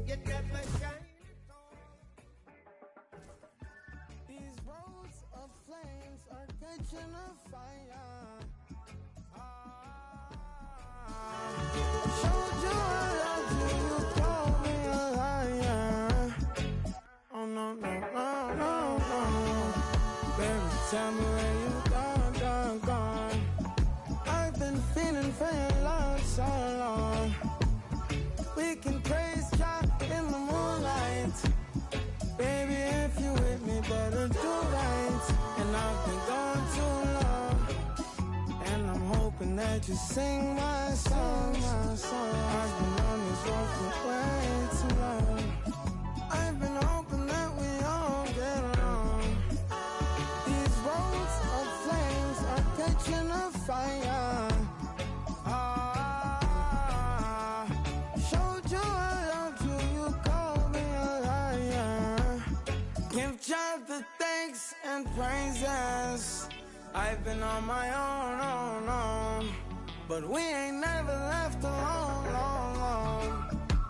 You got my shine. These roads of flames are catching a fire. Showed you I love you, you called me a liar. Oh no, no, no, no, no. Baby, tell me where you gone. I've been feeling for your love so long. We can praise God in the moonlight. Baby, if you with me, better do right. And I've been gone too long, and I'm hoping that you sing my song. I've been on this road for way too long. I've been hoping that we all get along. These roads of flames are catching a fire. Showed you I loved you, you called me a liar. Give God the thanks and praises. I've been on my own, but we ain't never left alone, long.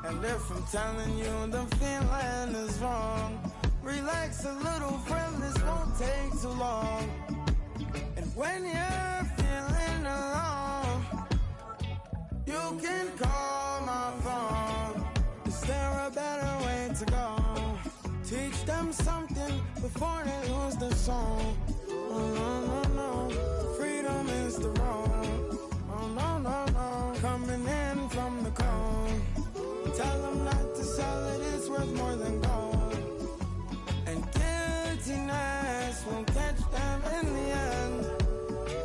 And if I'm telling you the feeling is wrong, relax a little, friend, this won't take too long. And when you're feeling alone, you can call my phone. Is there a better way to go? Teach them something before they lose their soul. Oh no, no, no, freedom is the road. Oh no, no, no, coming in from the cold. Tell them not to sell it, it's worth more than gold. And guiltiness will catch them in the end.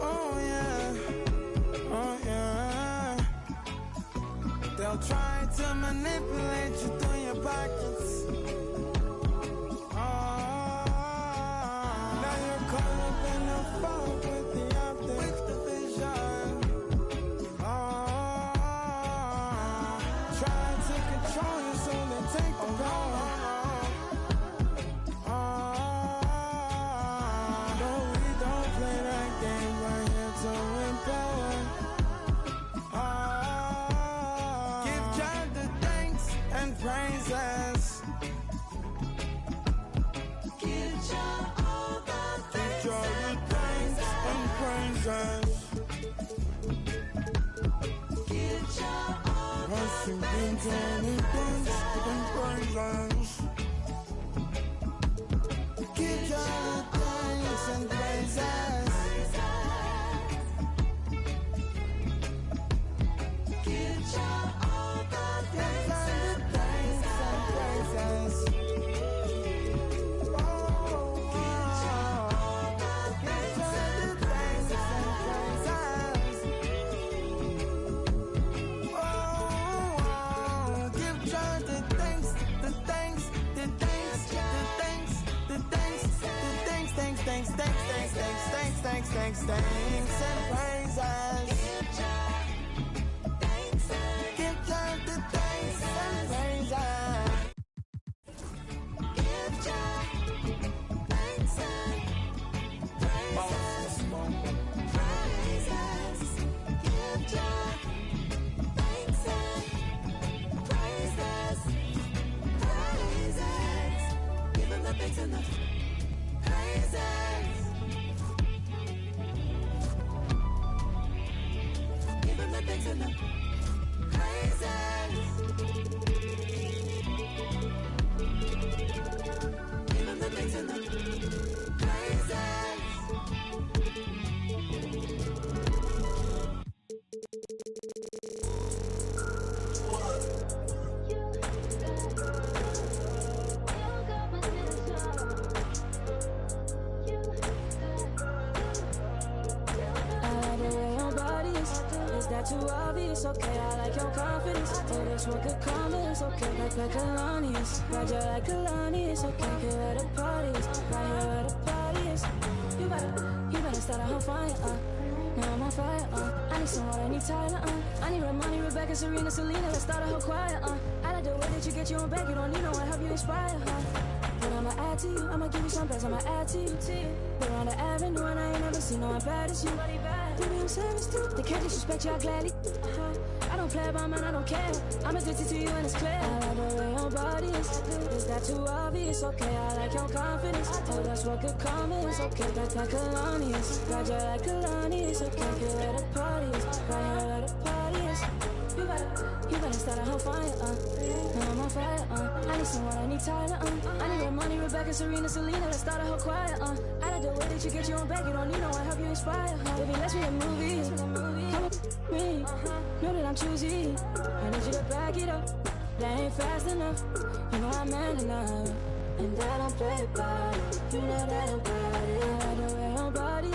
Oh yeah, oh yeah. They'll try to manipulate you through your pockets. Now you're caught up in the fog with the optics, with the vision. Try to control you so they take the power. No, we don't play that game, we're here to empower. Give God the thanks and praises. Give God all the thanks and praises. Give God all the thanks and praises. Give God the thanks and praises. Give God all the thanks and praises. Thanks and praises. Give God the thanks and praises. Give God thanks and praises. Praises. Give God thanks and praises. Praises. Give him the thanks and the praises. Thanks and the praises. Give him the thanks and the praises. That too obvious, okay, I like your confidence. Oh, that's what could come is okay, like Kalani is. Roger like Kalani is okay, here where the party is. Right here where the party is. You better start a whole fire, now I'm on fire, I need some water, I need Tyler, I need Ramani, Rebecca, Serena, Selena, let's start a whole choir, I like the way that you get you on back, you don't need no one, help you inspire, But I'ma add to you, I'ma give you some best, I'ma add to you, We're on the avenue and I ain't never seen no one bad as you. Baby, I'm serious too. They can't disrespect you, I gladly. I don't play about mine, I don't care. I'm addicted to you and it's clear. I like the way your body is that too obvious? Okay, I like your confidence. Oh, that's what could come is okay. That colonius, got you like colonius. Okay, get where the party is, right here where the party is. You better start a whole fire, now I'm on fire, I need someone, I need Tyler, I need Red Money, Rebecca, Serena, Selena, let's start a whole choir, I like the way that you get your own back, you don't need no one, help you inspire, baby, let's be a movie, come with me, know that I'm choosy, I need you to back it up, that ain't fast enough, you know I'm man enough, and I don't play about it, you know that I'm about it, I like the way your body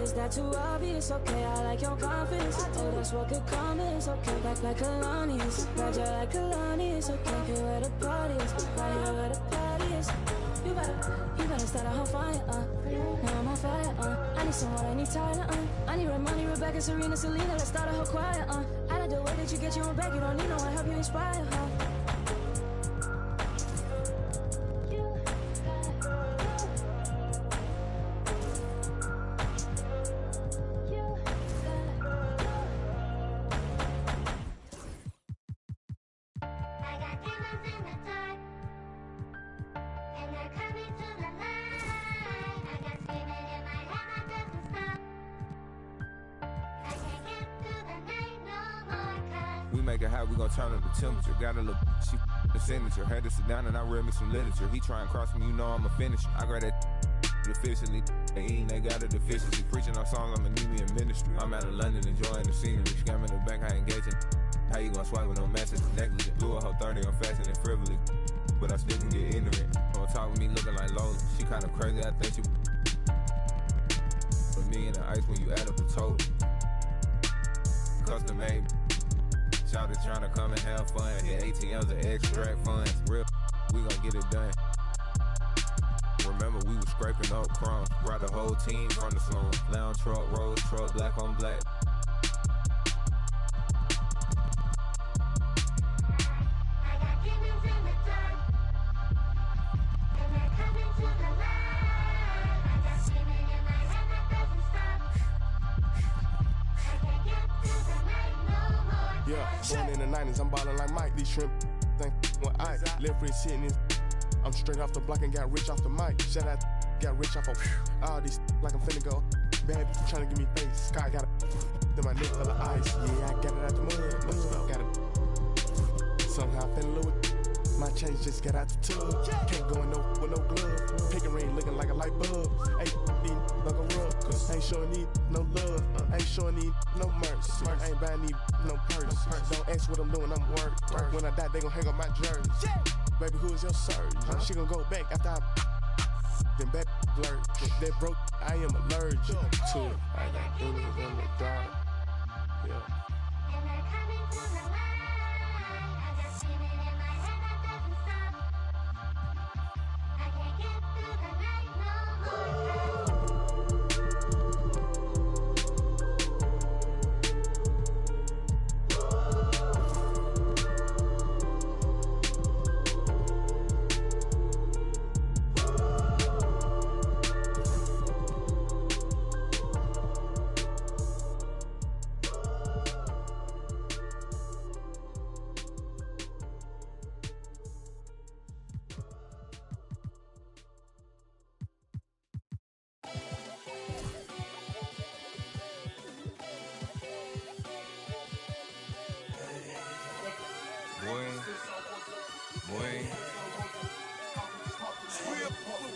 is that too obvious? Okay, I like your confidence. Oh, that's what could come is okay. Like colonius, got you like colonius. Okay, get where the party is, right here where the party is. You better start a whole fire, now I'm on fire, I need someone, I need Tyler, I need Red Money, Rebecca, Serena, Selena, let's start a whole choir, I like the way that you get your own back, you don't need no one, help you inspire, Make it hot, we gon' turn up the temperature. Got a little she the signature. Had to sit down and I read me some literature. He try and cross me, you know I'm a finisher. I grab that officially. They eating, they got a deficiency. Preaching on songs, I'ma need me in ministry. I'm out of London enjoying the scenery. Scamming the bank, I engaging. How you gon' swipe with no message? Negligent. Blew a whole 30 on fasting and frivolous. But I still can get ignorant. Don't talk with me looking like Lola. She kinda crazy, I think she a million in ice when you add up the total. Custom made. Shout it tryna come and have fun. Hit ATMs and extract funds. Real, we gon' get it done. Remember, we was scraping up crumbs. Brought the whole team from the slum. Lounge truck, road truck, black on black. I got demons in the dark, and they're coming to the light. I got demons in my head that doesn't stop. I can't get through the night no more. Yeah, born in the 90s, I'm ballin' like Mike. These shrimp think when I left wrist hitting this. I'm straight off the block and got rich off the mic. Shout out, got rich off of all these like I'm finna go. Bad bitch tryna give me face. Sky got it. My neck full of ice. Yeah, I got it out the mud. Got it. Somehow I fell in love with my chains just got out the tub. Can't go in no with no glove. Picking ring looking like a light bulb. Ain't need like a rub. Cause ain't sure need no love. Ain't sure need no mercy. Ain't buying need no purse. Don't ask what I'm doing, I'm work. When I die, they gon' hang up my jersey. Baby, who is your surgeon? She gon' go back after I then back blurred. That broke, I am allergic to it. I got demons in the dark. Yeah. And they're coming to the light. I got demons in my head that doesn't stop. I can't get through the night no more.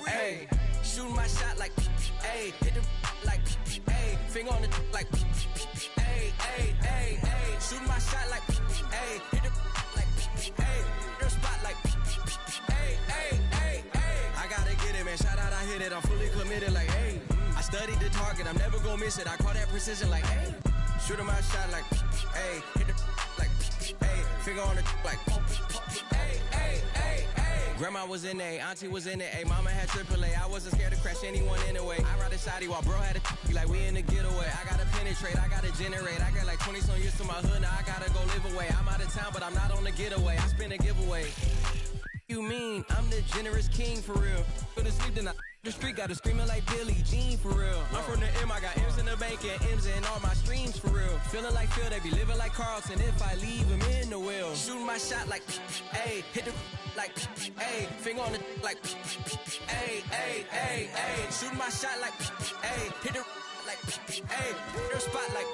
Hey, shooting my shot like, hey, hit the like, hey, finger on the like, hey, hey, hey, hey, shooting my shot like, hey, hit the like, hey, your spot like, hey, hey, hey, hey. I gotta get it, man. Shout out, I hit it. I'm fully committed, like, hey. I studied the target. I'm never gonna miss it. I call that precision, like, hey. Shooting my shot like, hey, hit the like, hey, finger on the like, hey, hey, hey, hey. Grandma was in A, auntie was in A, mama had AAA. I wasn't scared to crash anyone anyway. I ride a shotty while bro had a like we in the getaway. I gotta penetrate, I gotta generate. I got like 20 some years to my hood, now I gotta go live away. I'm out of town, but I'm not on the getaway. I spin a giveaway. you mean? I'm the generous king for real. Go to sleep then I the street got to screaming like Billie Jean for real. I'm from the M, I got M's in the bank and M's in all my streams for real. Feeling like Phil, they be living like Carlton if I leave him in the wheel. Shooting my shot like ayy, hit the like ayy, finger on the like ayy, ayy, ayy, ayy. Shooting my shot like ayy, hit the like ayy, their spot like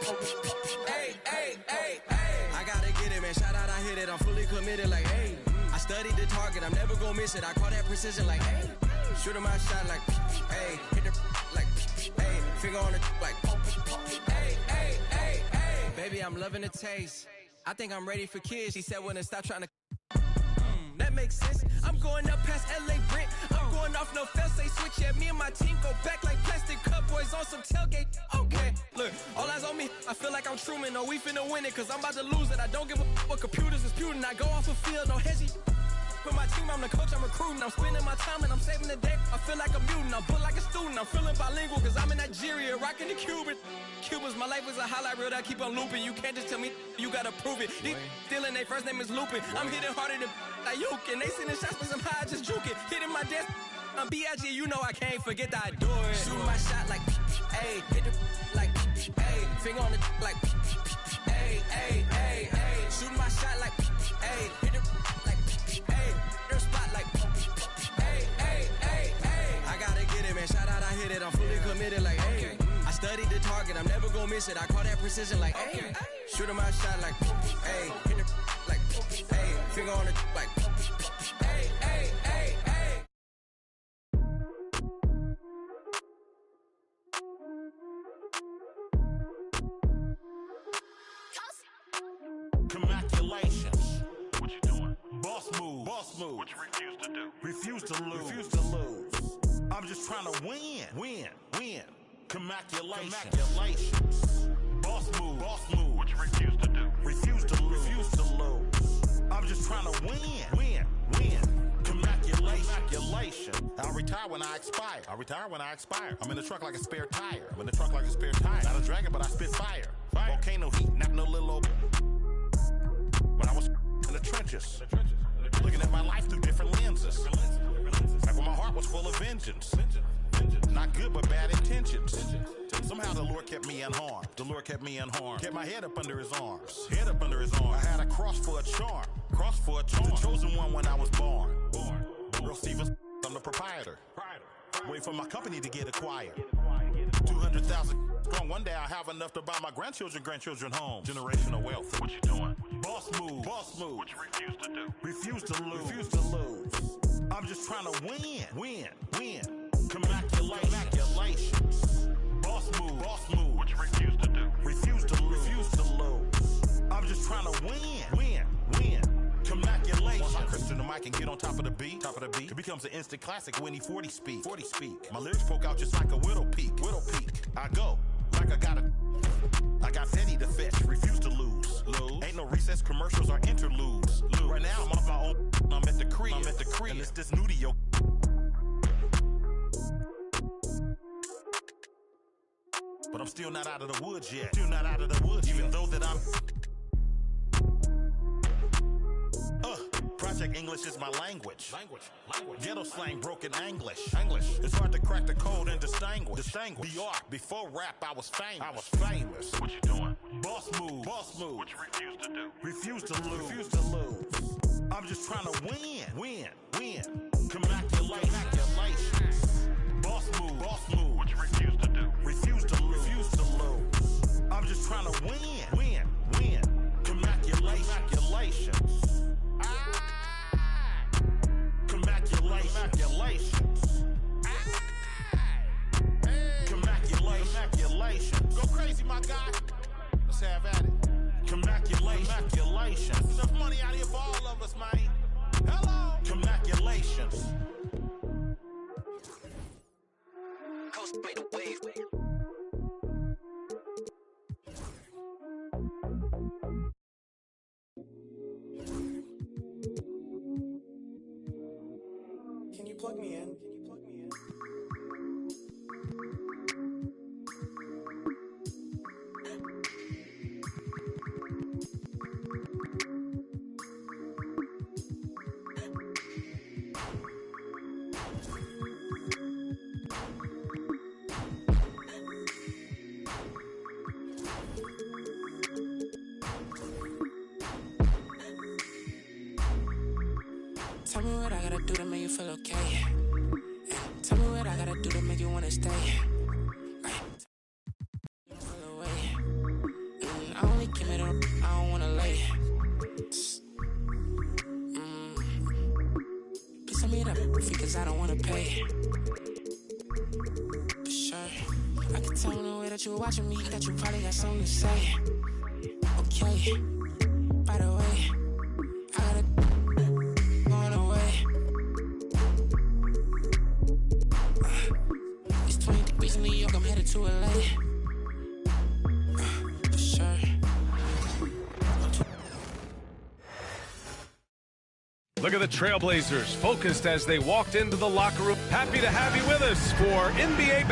ayy, ayy, ayy, ayy. I gotta get it, man. Shout out, I hit it. I'm fully committed like ayy. I studied the target, I'm never gonna miss it. I call that precision like ayy. Shooting my shot like, ayy, hit the like, ayy, finger on the like, ayy, ayy, ayy, ayy. Baby, I'm loving the taste. I think I'm ready for kids. She said when to stop trying to. That makes sense. I'm going up past LA Brent. I'm going off no fail, say switch. Yeah, me and my team go back like plastic cup boys on some tailgate. Okay, look, all eyes on me. I feel like I'm Truman. No, we finna win it, cause I'm about to lose it. I don't give a what computers is putin'. I go off a field, no hezzy. For my team, I'm the coach, I'm recruiting. I'm spending my time and I'm saving the day. I feel like a mutant, I'm built like a student. I'm feeling bilingual cause I'm in Nigeria, rocking the Cuban. Cubans, my life is a highlight reel that I keep on looping. You can't just tell me, you gotta prove it. These stealing, their first name is Lupin. I'm hitting harder than Ayuk, and they sending shots but I'm high, just juke it. Hitting my desk, I'm B.I.G., you know I can't forget that I do it. Shoot my shot like, ayy, hit the like, ayy, finger on the like, ayy, ayy, ayy, ayy. Shoot my shot like, ayy, hit the like, ayy, their spot like, ayy, ayy, ayy, ayy. I gotta get it, man. Shout out, I hit it. I'm fully committed like, ayy. I studied the target, I'm never gonna miss it. I call that precision like, ayy. Shooting my shot like, ayy, hit the like, ayy, finger on the like, ayy, ayy, ayy, ayy. Commaculations. What you doing? Boss move. Boss move. What you refuse to do? Refuse to lose. Refuse to lose. I'm just trying to win. Win. Win. Commaculations. Commaculations. Boss move. Boss move. What you refuse to do? Refuse to lose. Refuse to lose. I'm just trying to win. Win. Win. Commaculation. I'll retire when I expire. I'll retire when I expire. I'm in the truck like a spare tire. I'm in the truck like a spare tire. Not a dragon, but I spit fire. Fire. Volcano heat, not no little old. When I was in the trenches, looking at my life through different lenses. Back when my heart was full of vengeance. Not good, but bad intentions. Somehow the Lord kept me unharmed. The Lord kept me unharmed. Kept my head up under his arms. Head up under his arms. I had a cross for a charm. Cross for a charm. The chosen one when I was born. Real Stevens, I'm the proprietor. Wait for my company to get acquired. 200,000 strong. One day I'll have enough to buy my grandchildren home. Generational wealth. What you doing? Boss move. Boss move. What you refuse to do? Refuse to lose. Refuse to lose. I'm just trying to win. Win. Win. Commaculations. Boss move. Boss move. What you refuse to do? Refuse to lose. Refuse to lose. I'm just trying to win. Win. Win. Commaculations. Once I crystal the mic and get on top of the beat, it becomes an instant classic when he 40 speak. 40 speak. My lyrics poke out just like a widow peak. Widow peak. I go like I got Teddy to fetch. Refuse to lose. Ain't no recess commercials or interludes. Right now I'm off my own. I'm at the crib. And it's this new to your. But I'm still not out of the woods yet. Even though that I'm. Project English is my language. Ghetto slang, broken English. It's hard to crack the code and distinguish. The art. Before rap, I was famous. What you doing? Boss move. Boss move. What you refuse to do? Refuse to lose. Refuse to lose. I'm just trying to win. Win. Win. Commaculations. Boss move. Boss move. What you refuse to do? Refuse to lose. Refuse to lose. I'm just trying to win. Win. Win. Commaculations. Commaculations. Commaculations. Go crazy, my guy. Let's have at it. Commaculations. Enough money out here for all of us, man. Hello. Commaculations. Coast made a wave. Can you plug me in? Tell me what I gotta do to make you feel okay. Tell me what I gotta do to make you wanna stay. Feel away. I only give it up, I don't wanna lay. Please tell me that because I don't wanna pay. For sure, I can tell the way that you're watching me that you probably got something to say. Okay, by the way, I gotta going away. It's 20 degrees in New York, I'm headed to LA. For sure. Look at the Trailblazers, focused as they walked into the locker room. Happy to have you with us for NBA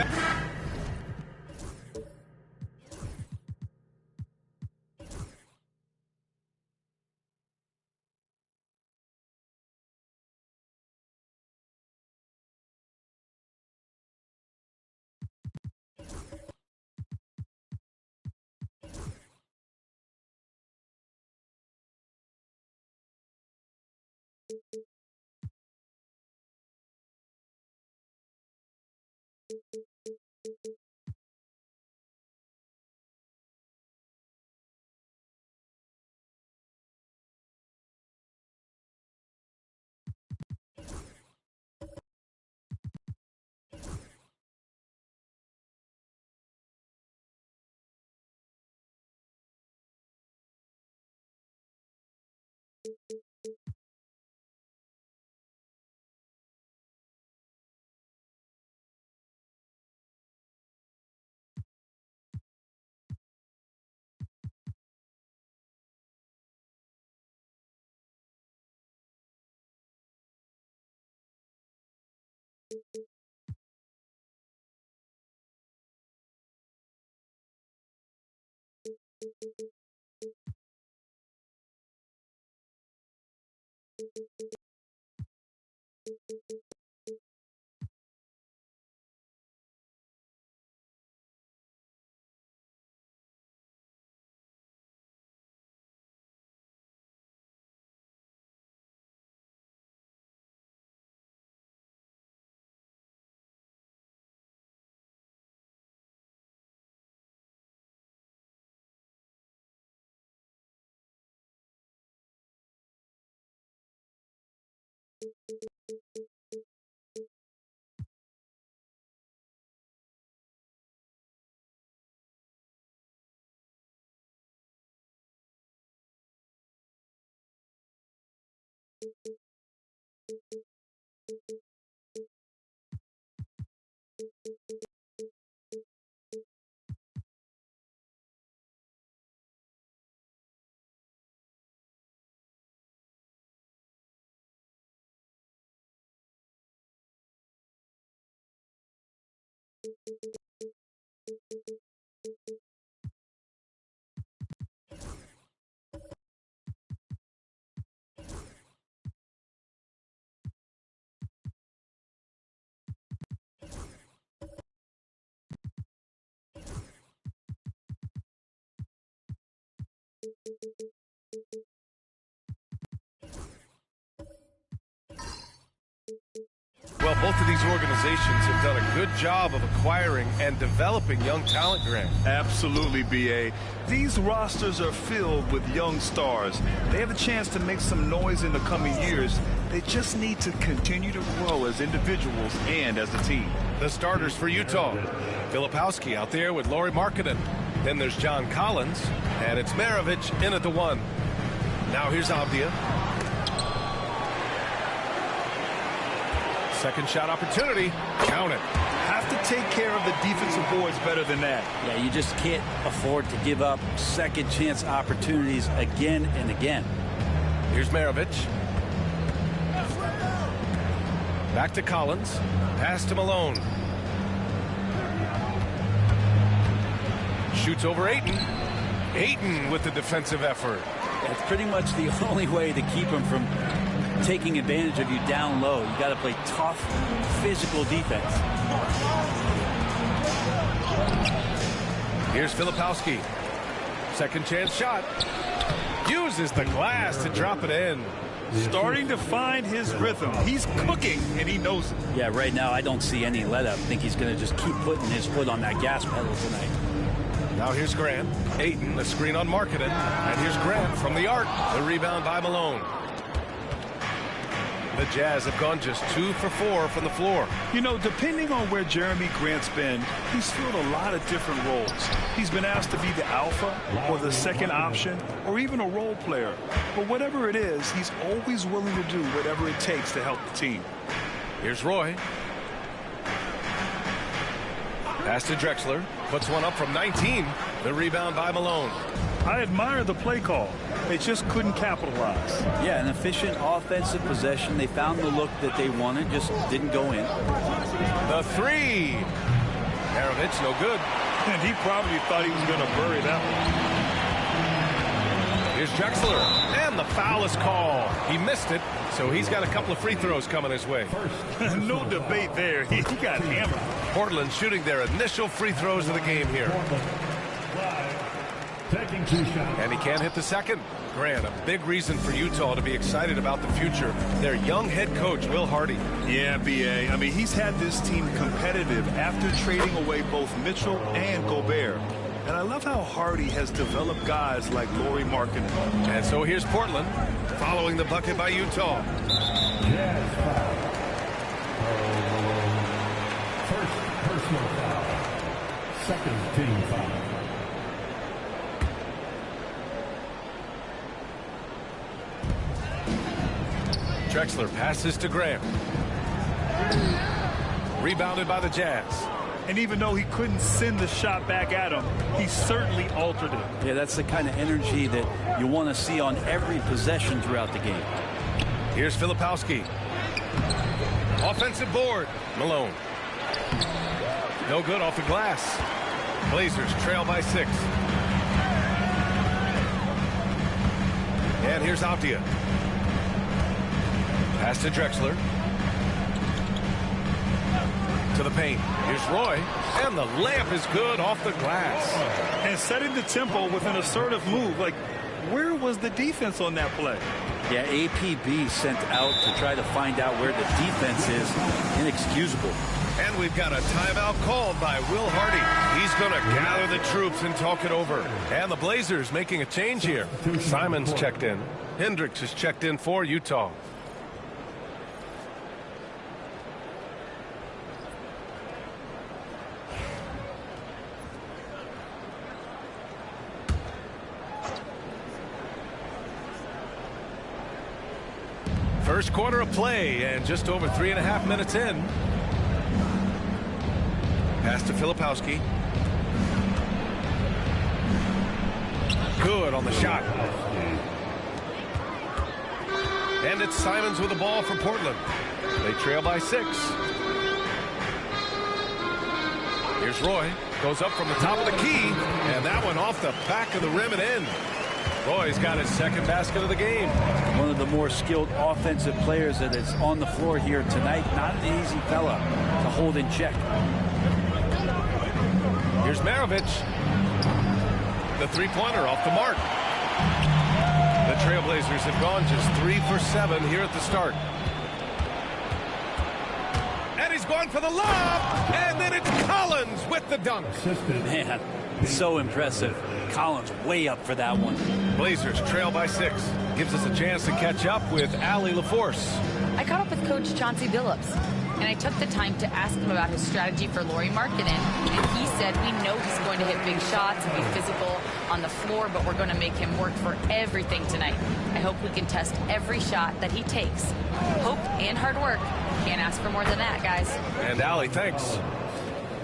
Well, both of these organizations have done a good job of acquiring and developing young talent, Grant. Absolutely, B.A. These rosters are filled with young stars. They have a chance to make some noise in the coming years. They just need to continue to grow as individuals and as a team. The starters for Utah. Filipowski out there with Lauri Markkanen. Then there's John Collins, and it's Maravich in at the one. Now here's Avdia. Second shot opportunity. Count it. Have to take care of the defensive boards better than that. Yeah, you just can't afford to give up second chance opportunities again and again. Here's Maravich. Back to Collins. Pass to Malone. Shoots over Ayton. Ayton with the defensive effort. That's pretty much the only way to keep him from taking advantage of you down low. You got to play tough, physical defense. Here's Filipowski. Second chance shot. Uses the glass to drop it in. starting to find his rhythm. He's cooking, and he knows it. Yeah, right now I don't see any let up. I think he's going to just keep putting his foot on that gas pedal tonight. Now here's Grant. Ayton, the screen on Markkanen. And here's Grant from the arc. The rebound by Malone. The Jazz have gone just 2 for 4 from the floor. You know, depending on where Jeremy Grant's been, he's filled a lot of different roles. He's been asked to be the alpha or the second option or even a role player. But whatever it is, he's always willing to do whatever it takes to help the team. Here's Roy. Pass to Drexler. Puts one up from 19. The rebound by Malone. I admire the play call. They just couldn't capitalize. Yeah, an efficient offensive possession. They found the look that they wanted, just didn't go in. The three. Maravich, no good. And he probably thought he was going to bury that one. Here's Drexler. And the foul is called. He missed it, so he's got a couple of free throws coming his way. No debate there. He got hammered. Portland shooting their initial free throws of the game here. And he can't hit the second. Grant, a big reason for Utah to be excited about the future. Their young head coach, Will Hardy. Yeah, B.A. I mean, he's had this team competitive after trading away both Mitchell and Gobert. And I love how Hardy has developed guys like Lauri Markkanen. And so here's Portland following the bucket by Utah. First personal foul. Second team foul. Drexler passes to Graham. Rebounded by the Jazz. And even though he couldn't send the shot back at him, he certainly altered it. Yeah, that's the kind of energy that you want to see on every possession throughout the game. Here's Filipowski. Offensive board. Malone. No good off the glass. Blazers trail by 6. And here's Avdia. Pass to Drexler. To the paint. Here's Roy. And the layup is good off the glass. And setting the tempo with an assertive move. Like, where was the defense on that play? Yeah, APB sent out to try to find out where the defense is. Inexcusable. And we've got a timeout called by Will Hardy. He's going to gather the troops and talk it over. And the Blazers making a change here. Simons checked in. Hendricks is checked in for Utah. First quarter of play and just over 3.5 minutes in. Pass to Filipowski. Good on the shot. And it's Simons with the ball for Portland. They trail by 6. Here's Roy. Goes up from the top of the key. And that one off the back of the rim and in. Roy's got his second basket of the game. One of the more skilled offensive players that is on the floor here tonight. Not an easy fella to hold in check. Here's Maravich. The three-pointer off the mark. The Trailblazers have gone just 3 for 7 here at the start. And he's going for the lob. And then it's Collins with the dunk. Man, so impressive. Collins way up for that one. Blazers trail by 6. Gives us a chance to catch up with Allie LaForce. I caught up with Coach Chauncey Billups, and I took the time to ask him about his strategy for Lauri Markkanen. And he said, we know he's going to hit big shots and be physical on the floor, but we're going to make him work for everything tonight. I hope we can test every shot that he takes. Hope and hard work. Can't ask for more than that, guys. And Allie, thanks.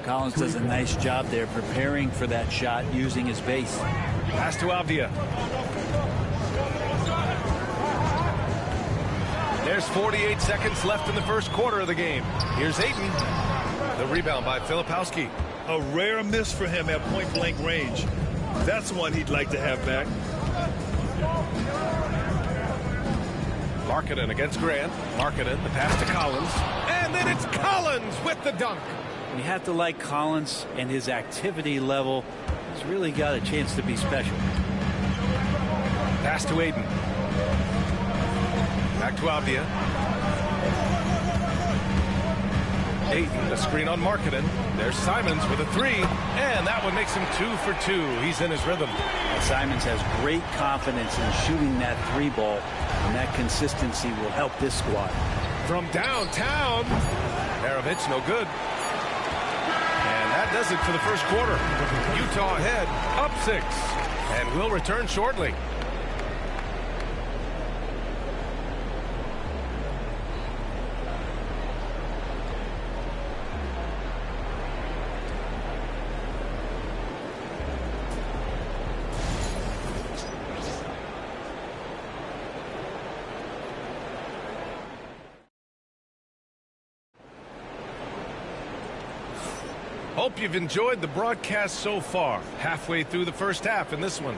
Collins does a nice job there preparing for that shot using his base. Pass to Avdia. There's 48 seconds left in the first quarter of the game. Here's Ayton. The rebound by Filipowski. A rare miss for him at point-blank range. That's one he'd like to have back. Markkanen against Grant. Markkanen, the pass to Collins. And then it's Collins with the dunk. You have to like Collins and his activity level. He's really got a chance to be special. Pass to Ayton. Back to Avdia. Ayton, the screen on Markkanen. There's Simons with a three, and that one makes him 2 for 2. He's in his rhythm. And Simons has great confidence in shooting that three ball, and that consistency will help this squad. From downtown, Maravich, no good. And that does it for the first quarter. Utah ahead, up 6, and we'll return shortly. Hope you've enjoyed the broadcast so far. Halfway through the first half in this one.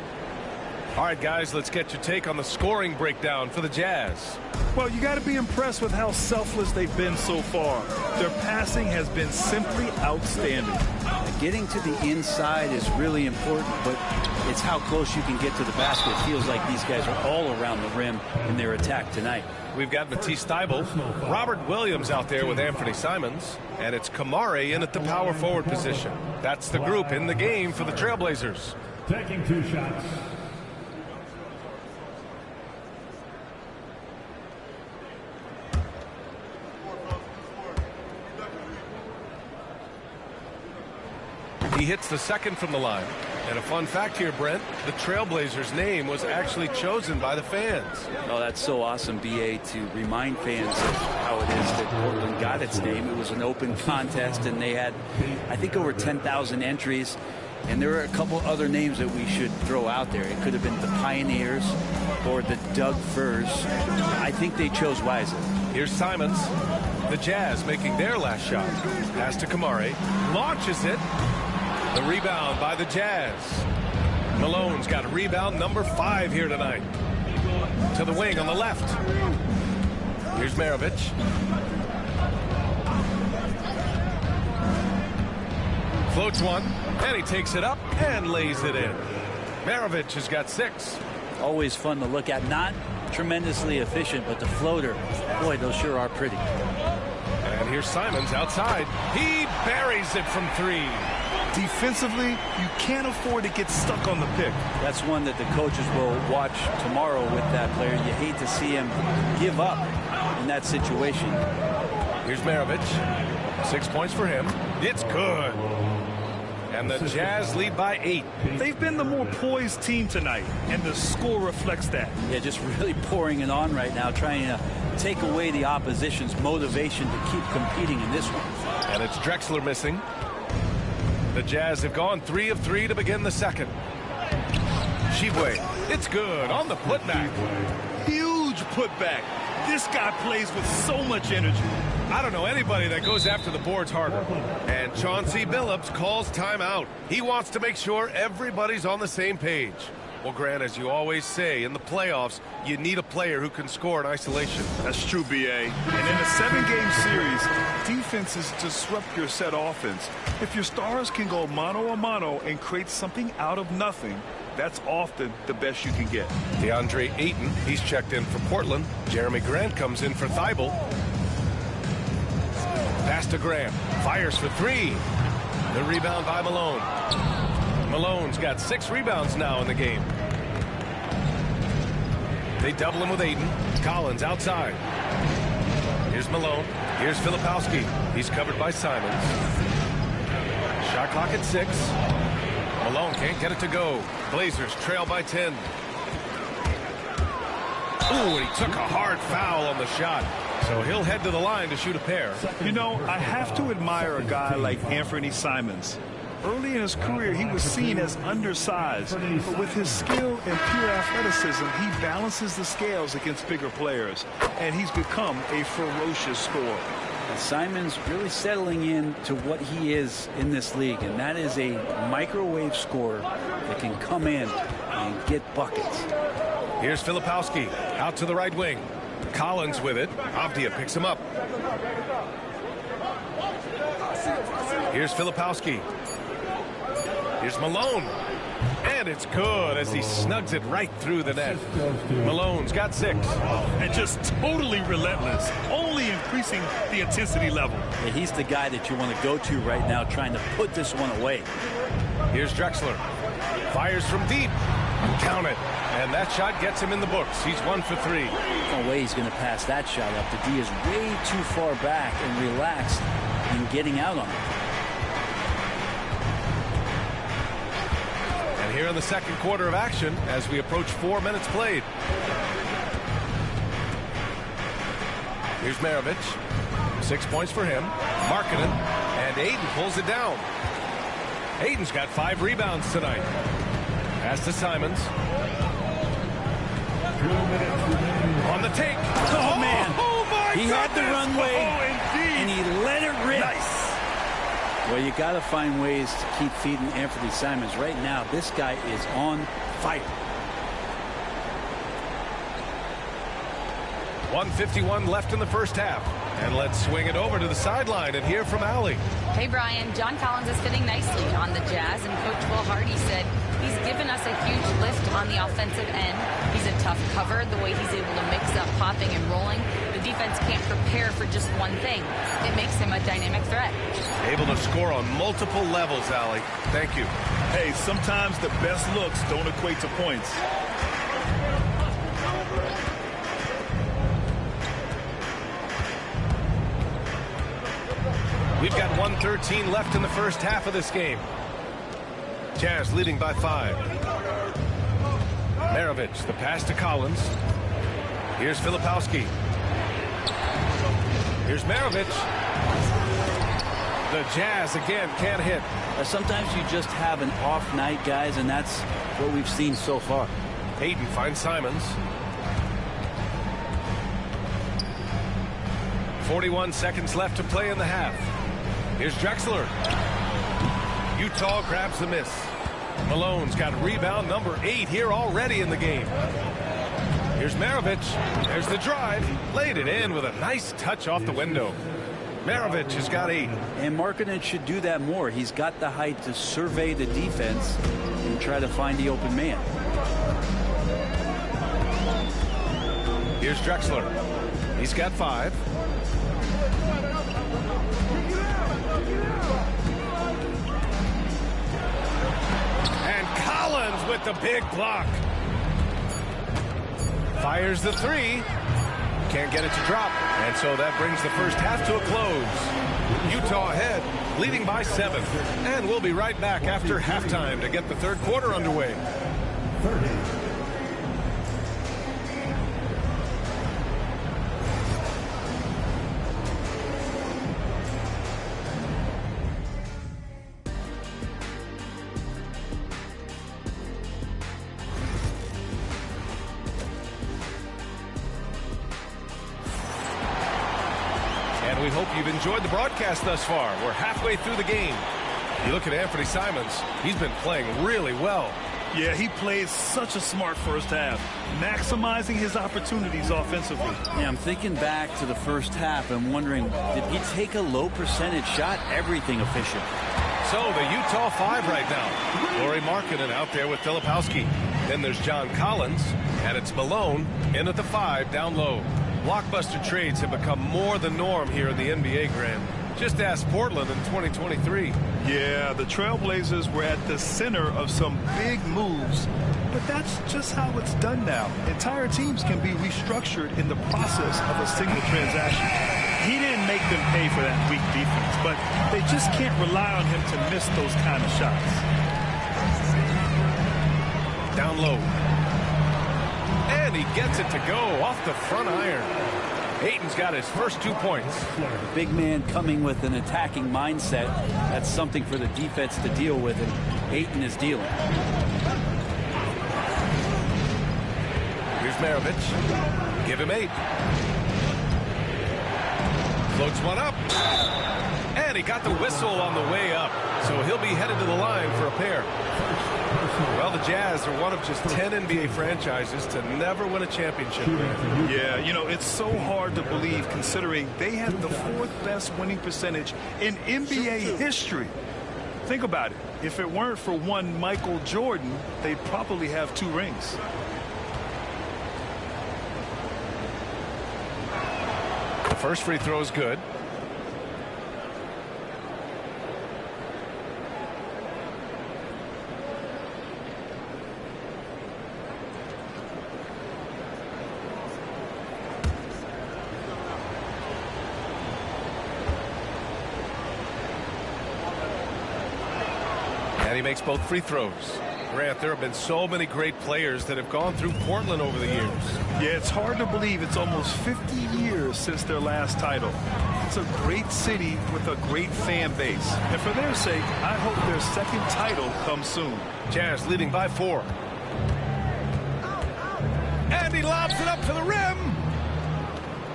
All right, guys, let's get your take on the scoring breakdown for the Jazz. Well, you got to be impressed with how selfless they've been so far. Their passing has been simply outstanding. Getting to the inside is really important, but it's how close you can get to the basket. It feels like these guys are all around the rim in their attack tonight. We've got Matisse Thybulle, Robert Williams out there with Anthony Simons, and it's Kamare in at the power forward position. That's the group in the game for the Trailblazers. Taking 2 shots. He hits the second from the line. And a fun fact here, Brent, the Trailblazers' name was actually chosen by the fans. Oh, that's so awesome, BA, to remind fans of how it is that Portland got its name. It was an open contest, and they had, I think, over 10,000 entries. And there are a couple other names that we should throw out there. It could have been the Pioneers or the Doug Furs. I think they chose wisely. Here's Simons. The Jazz making their last shot. Pass to Kamare. Launches it. The rebound by the Jazz. Malone's got a rebound number 5 here tonight. To the wing on the left. Here's Maravich. Floats one, and he takes it up and lays it in. Maravich has got 6. Always fun to look at. Not tremendously efficient, but the floater, boy, those sure are pretty. And here's Simons outside. He buries it from 3. Defensively, you can't afford to get stuck on the pick. That's one that the coaches will watch tomorrow with that player. You hate to see him give up in that situation. Here's Maravich. 6 points for him. It's good. And the Jazz lead by 8. They've been the more poised team tonight, and the score reflects that. Yeah, just really pouring it on right now, trying to take away the opposition's motivation to keep competing in this one. And it's Drexler missing. The Jazz have gone 3 of 3 to begin the second. Fletchboy, it's good on the putback. Huge putback. This guy plays with so much energy. I don't know anybody that goes after the boards harder. And Chauncey Billups calls timeout. He wants to make sure everybody's on the same page. Well, Grant, as you always say, in the playoffs, you need a player who can score in isolation. That's true, BA. And in a 7-game series, defenses disrupt your set offense. If your stars can go mano-a-mano and create something out of nothing, that's often the best you can get. DeAndre Ayton, he's checked in for Portland. Jeremy Grant comes in for Thybulle. Pass to Grant. Fires for 3. The rebound by Malone. Malone's got 6 rebounds now in the game. They double him with Ayton. Collins outside. Here's Malone. Here's Filipowski. He's covered by Simons. Shot clock at 6. Malone can't get it to go. Blazers trail by 10. Ooh, and he took a hard foul on the shot. So he'll head to the line to shoot a pair. You know, I have to admire a guy like Anthony Simons. Early in his career, he was seen as undersized, but with his skill and pure athleticism, he balances the scales against bigger players, and he's become a ferocious scorer. And Simons really settling in to what he is in this league, and that is a microwave scorer that can come in and get buckets. Here's Filipowski out to the right wing. Collins with it. Avdia picks him up. Here's Filipowski. Here's Malone. And it's good as he snugs it right through the net. Malone's got 6. And just totally relentless, only increasing the intensity level. Yeah, he's the guy that you want to go to right now, trying to put this one away. Here's Drexler. Fires from deep. Count it. And that shot gets him in the books. He's 1 for 3. No way he's going to pass that shot up. The D is way too far back and relaxed in getting out on it. And here in the second quarter of action as we approach 4 minutes played. Here's Maravich. 6 points for him. Markkanen. And Aiden pulls it down. Aiden's got 5 rebounds tonight. Pass to Simons. On the take. Oh, man. He had the runway, and he let it rip. Nice. Well, you got to find ways to keep feeding Anthony Simons. Right now, this guy is on fire. 1:51 left in the first half. And let's swing it over to the sideline and hear from Allie. Hey, Brian. John Collins is fitting nicely on the Jazz, and Coach Will Hardy said he's given us a huge lift on the offensive end. He's a tough cover, the way he's able to mix up popping and rolling. The defense can't prepare for just one thing. It makes him a dynamic threat. Able to score on multiple levels, Allie. Thank you. Hey, sometimes the best looks don't equate to points. We've got 1:13 left in the first half of this game. Jazz leading by 5. Maravich, the pass to Collins. Here's Filipowski. Here's Maravich. The Jazz again can't hit. Sometimes you just have an off night, guys, and that's what we've seen so far. Hayden finds Simons. 41 seconds left to play in the half. Here's Drexler. Utah grabs the miss. Malone's got rebound number 8 here already in the game. Here's Maravich. There's the drive. Laid it in with a nice touch off the window. Maravich has got 8. And Markkanen should do that more. He's got the height to survey the defense and try to find the open man. Here's Drexler. He's got 5. And Collins with the big block. Fires the 3. Can't get it to drop. And so that brings the first half to a close. Utah ahead, leading by 7. And we'll be right back after halftime to get the third quarter underway. 30. We hope you've enjoyed the broadcast thus far. We're halfway through the game. You look at Anthony Simons, he's been playing really well. Yeah, he played such a smart first half, maximizing his opportunities offensively. Yeah, I'm thinking back to the first half and wondering, did he take a low percentage shot? Everything efficient. So the Utah 5 right now. Lauri Markkanen out there with Filipowski. Then there's John Collins, and it's Malone in at the 5 down low. Blockbuster trades have become more the norm here in the NBA, Graham. Just ask Portland in 2023. Yeah, the Trailblazers were at the center of some big moves, but that's just how it's done now. Entire teams can be restructured in the process of a single transaction. He didn't make them pay for that weak defense, but they just can't rely on him to miss those kind of shots. Down low. And he gets it to go off the front iron. Ayton's got his first 2 points. The big man coming with an attacking mindset. That's something for the defense to deal with, and Ayton is dealing. Here's Maravich. Give him 8. Floats one up. And he got the whistle on the way up. So he'll be headed to the line for a pair. Well, the Jazz are one of just 10 NBA franchises to never win a championship. Yeah, you know, it's so hard to believe considering they had the 4th best winning percentage in NBA history. Think about it. If it weren't for one Michael Jordan, they'd probably have 2 rings. The first free throw is good. And he makes both free throws. Grant, there have been so many great players that have gone through Portland over the years. Yeah, it's hard to believe it's almost 50 years since their last title. It's a great city with a great fan base. And for their sake, I hope their second title comes soon. Jazz leading by 4. And he lobs it up to the rim.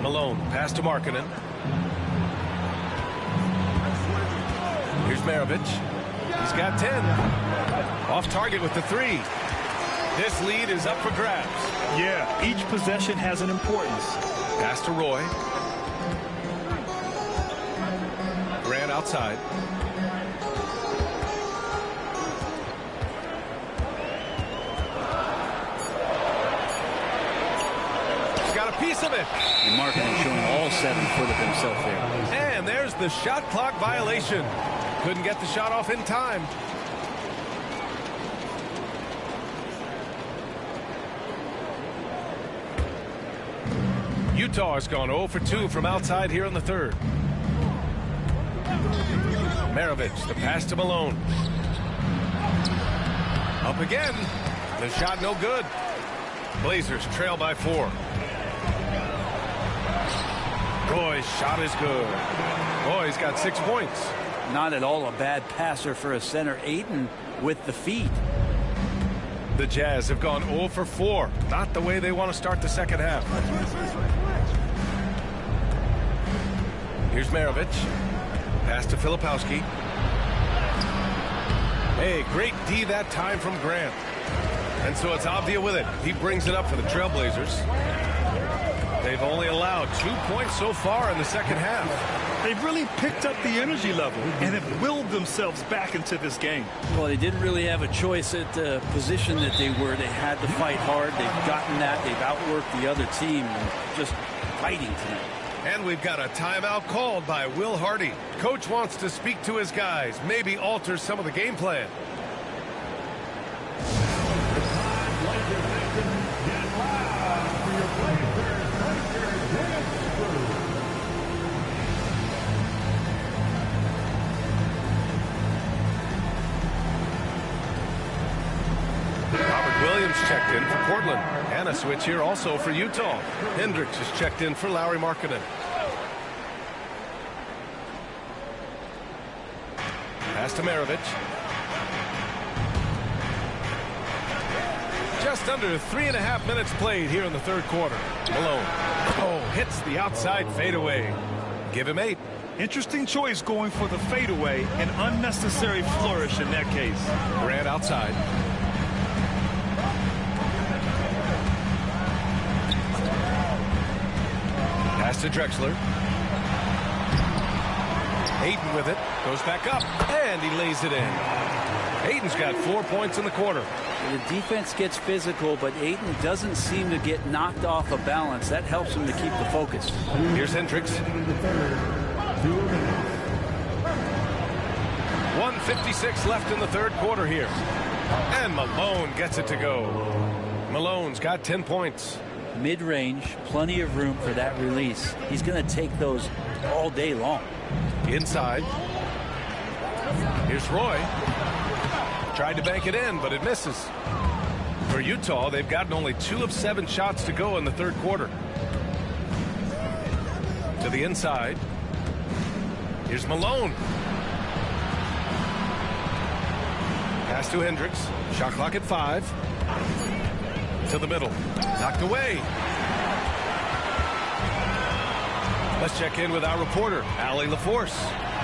Malone, pass to Markkanen. Here's Maravich. He's got 10. Off target with the 3. This lead is up for grabs. Yeah, each possession has an importance. Pass to Roy. Grant outside. He's got a piece of it. And Markkanen showing all 7 foot of himself there. And there's the shot clock violation. Couldn't get the shot off in time. Utah has gone 0 for 2 from outside here in the third. Maravich, the pass to Malone. Up again. The shot no good. Blazers trail by 4. Roy's shot is good. Roy's got 6 points. Not at all a bad passer for a center. Ayton with the feet. The Jazz have gone 0 for 4. Not the way they want to start the second half. Here's Maravich. Pass to Filipowski. Hey, great D that time from Grant. And so it's Avdia with it. He brings it up for the Trailblazers. They've only allowed 2 points so far in the second half. They've really picked up the energy level and have willed themselves back into this game. Well, they didn't really have a choice at the position that they were. They had to fight hard. They've gotten that. They've outworked the other team and just fighting tonight. And we've got a timeout called by Will Hardy. Coach wants to speak to his guys, maybe alter some of the game plan. Williams checked in for Portland. And a switch here also for Utah. Hendricks is checked in for Lauri Markkanen. Pass to Maravich. Just under 3.5 minutes played here in the third quarter. Malone. Oh, hits the outside fadeaway. Give him 8. Interesting choice going for the fadeaway. An unnecessary flourish in that case. Grant outside. Pass to Drexler. Ayton with it. Goes back up. And he lays it in. Ayton's got 4 points in the quarter. The defense gets physical, but Ayton doesn't seem to get knocked off of balance. That helps him to keep the focus. Here's Hendricks. 1:56 left in the third quarter here. And Malone gets it to go. Malone's got 10 points. Mid-range, plenty of room for that release. He's going to take those all day long. Inside. Here's Roy. Tried to bank it in, but it misses. For Utah, they've gotten only 2 of 7 shots to go in the third quarter. To the inside. Here's Malone. Pass to Hendricks. Shot clock at 5. To the middle. Knocked away. Let's check in with our reporter, Allie LaForce.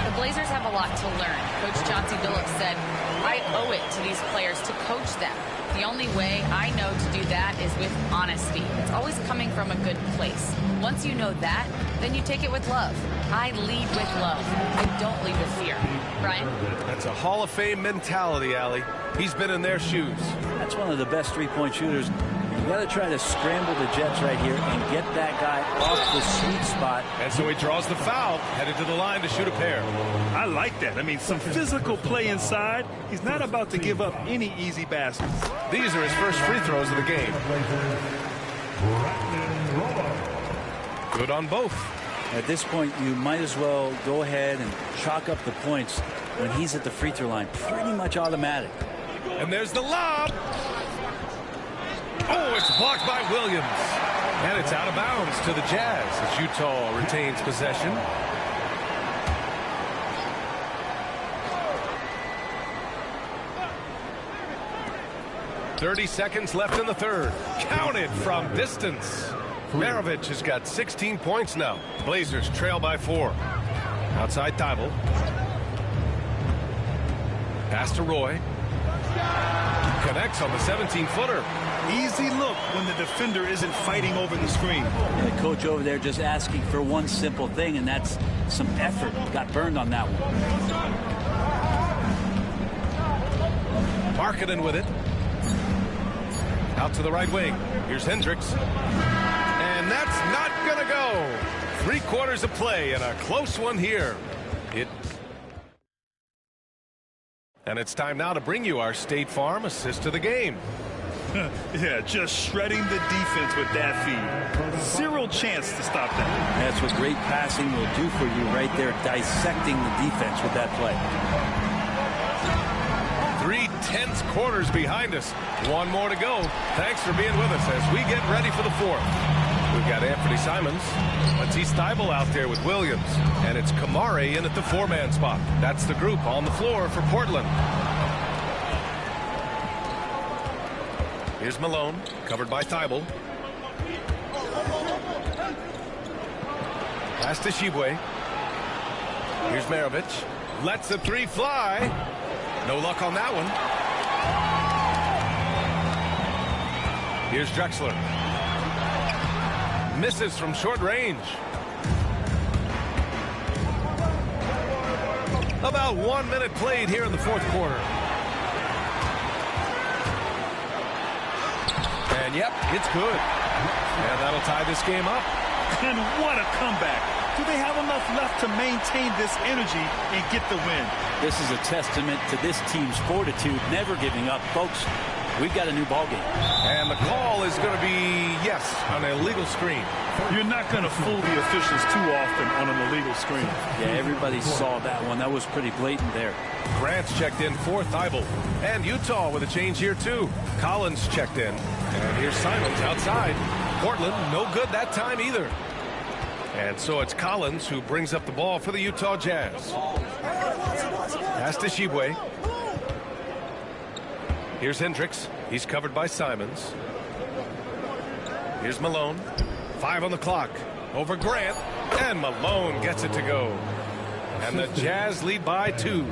The Blazers have a lot to learn. Coach Chauncey Billups said, I owe it to these players to coach them. The only way I know to do that is with honesty. It's always coming from a good place. Once you know that, then you take it with love. I lead with love. I don't lead with fear. Brian? That's a Hall of Fame mentality, Allie. He's been in their shoes. That's one of the best three-point shooters. You got to try to scramble the Jets right here and get that guy off the sweet spot. And so he draws the foul, headed to the line to shoot a pair. I like that. I mean, some physical play inside. He's not about to give up any easy baskets. These are his first free throws of the game. Good on both. At this point, you might as well go ahead and chalk up the points when he's at the free throw line. Pretty much automatic. And there's the lob. Oh, it's blocked by Williams. And it's out of bounds to the Jazz as Utah retains possession. .30 seconds left in the third. Counted from distance. Maravich has got 16 points now. Blazers trail by 4. Outside Thibault. Pass to Roy. Connects on the 17-footer. Easy look when the defender isn't fighting over the screen. The coach over there just asking for one simple thing, and that's some effort. Got burned on that one. Markkanen with it. Out to the right wing. Here's Hendricks. And that's not going to go. 3/4 of play and a close one here. And it's time now to bring you our State Farm assist of the game. Yeah, just shredding the defense with that feed. Zero chance to stop that. That's what great passing will do for you right there, dissecting the defense with that play. 3 tense quarters behind us. One more to go. Thanks for being with us as we get ready for the fourth. We've got Anthony Simons. Let's see Thibault out there with Williams. And it's Kamare in at the 4-man spot. That's the group on the floor for Portland. Here's Malone, covered by Thibault. Pass to Shibwe. Here's Maravich. Lets the 3 fly. No luck on that one. Here's Drexler. Misses from short range. About 1 minute played here in the fourth quarter. And yep, it's good. And that'll tie this game up. And what a comeback. Do they have enough left to maintain this energy and get the win? This is a testament to this team's fortitude, never giving up. Folks, we've got a new ball game. And the call is going to be, yes, an illegal screen. You're not going to fool the officials too often on an illegal screen. Yeah, everybody saw that one. That was pretty blatant there. Grant's checked in for Thibault. And Utah with a change here, too. Collins checked in. And here's Simons outside. Portland, no good that time either. And so it's Collins who brings up the ball for the Utah Jazz. Pass to Shibwe. Here's Hendricks. He's covered by Simons. Here's Malone. 5 on the clock. Over Grant. And Malone gets it to go. And the Jazz lead by 2.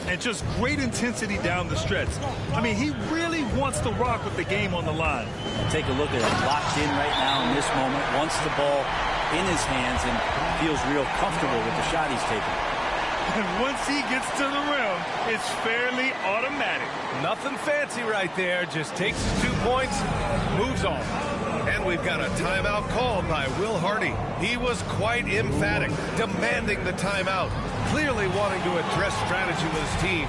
And just great intensity down the stretch. I mean, he really wants to rock with the game on the line. Take a look at him. Locked in right now in this moment. Wants the ball in his hands and feels real comfortable with the shot he's taking. And once he gets to the rim, it's fairly automatic. Nothing fancy right there. Just takes his 2 points, moves on. And we've got a timeout called by Will Hardy. He was quite emphatic, demanding the timeout, clearly wanting to address strategy with his team.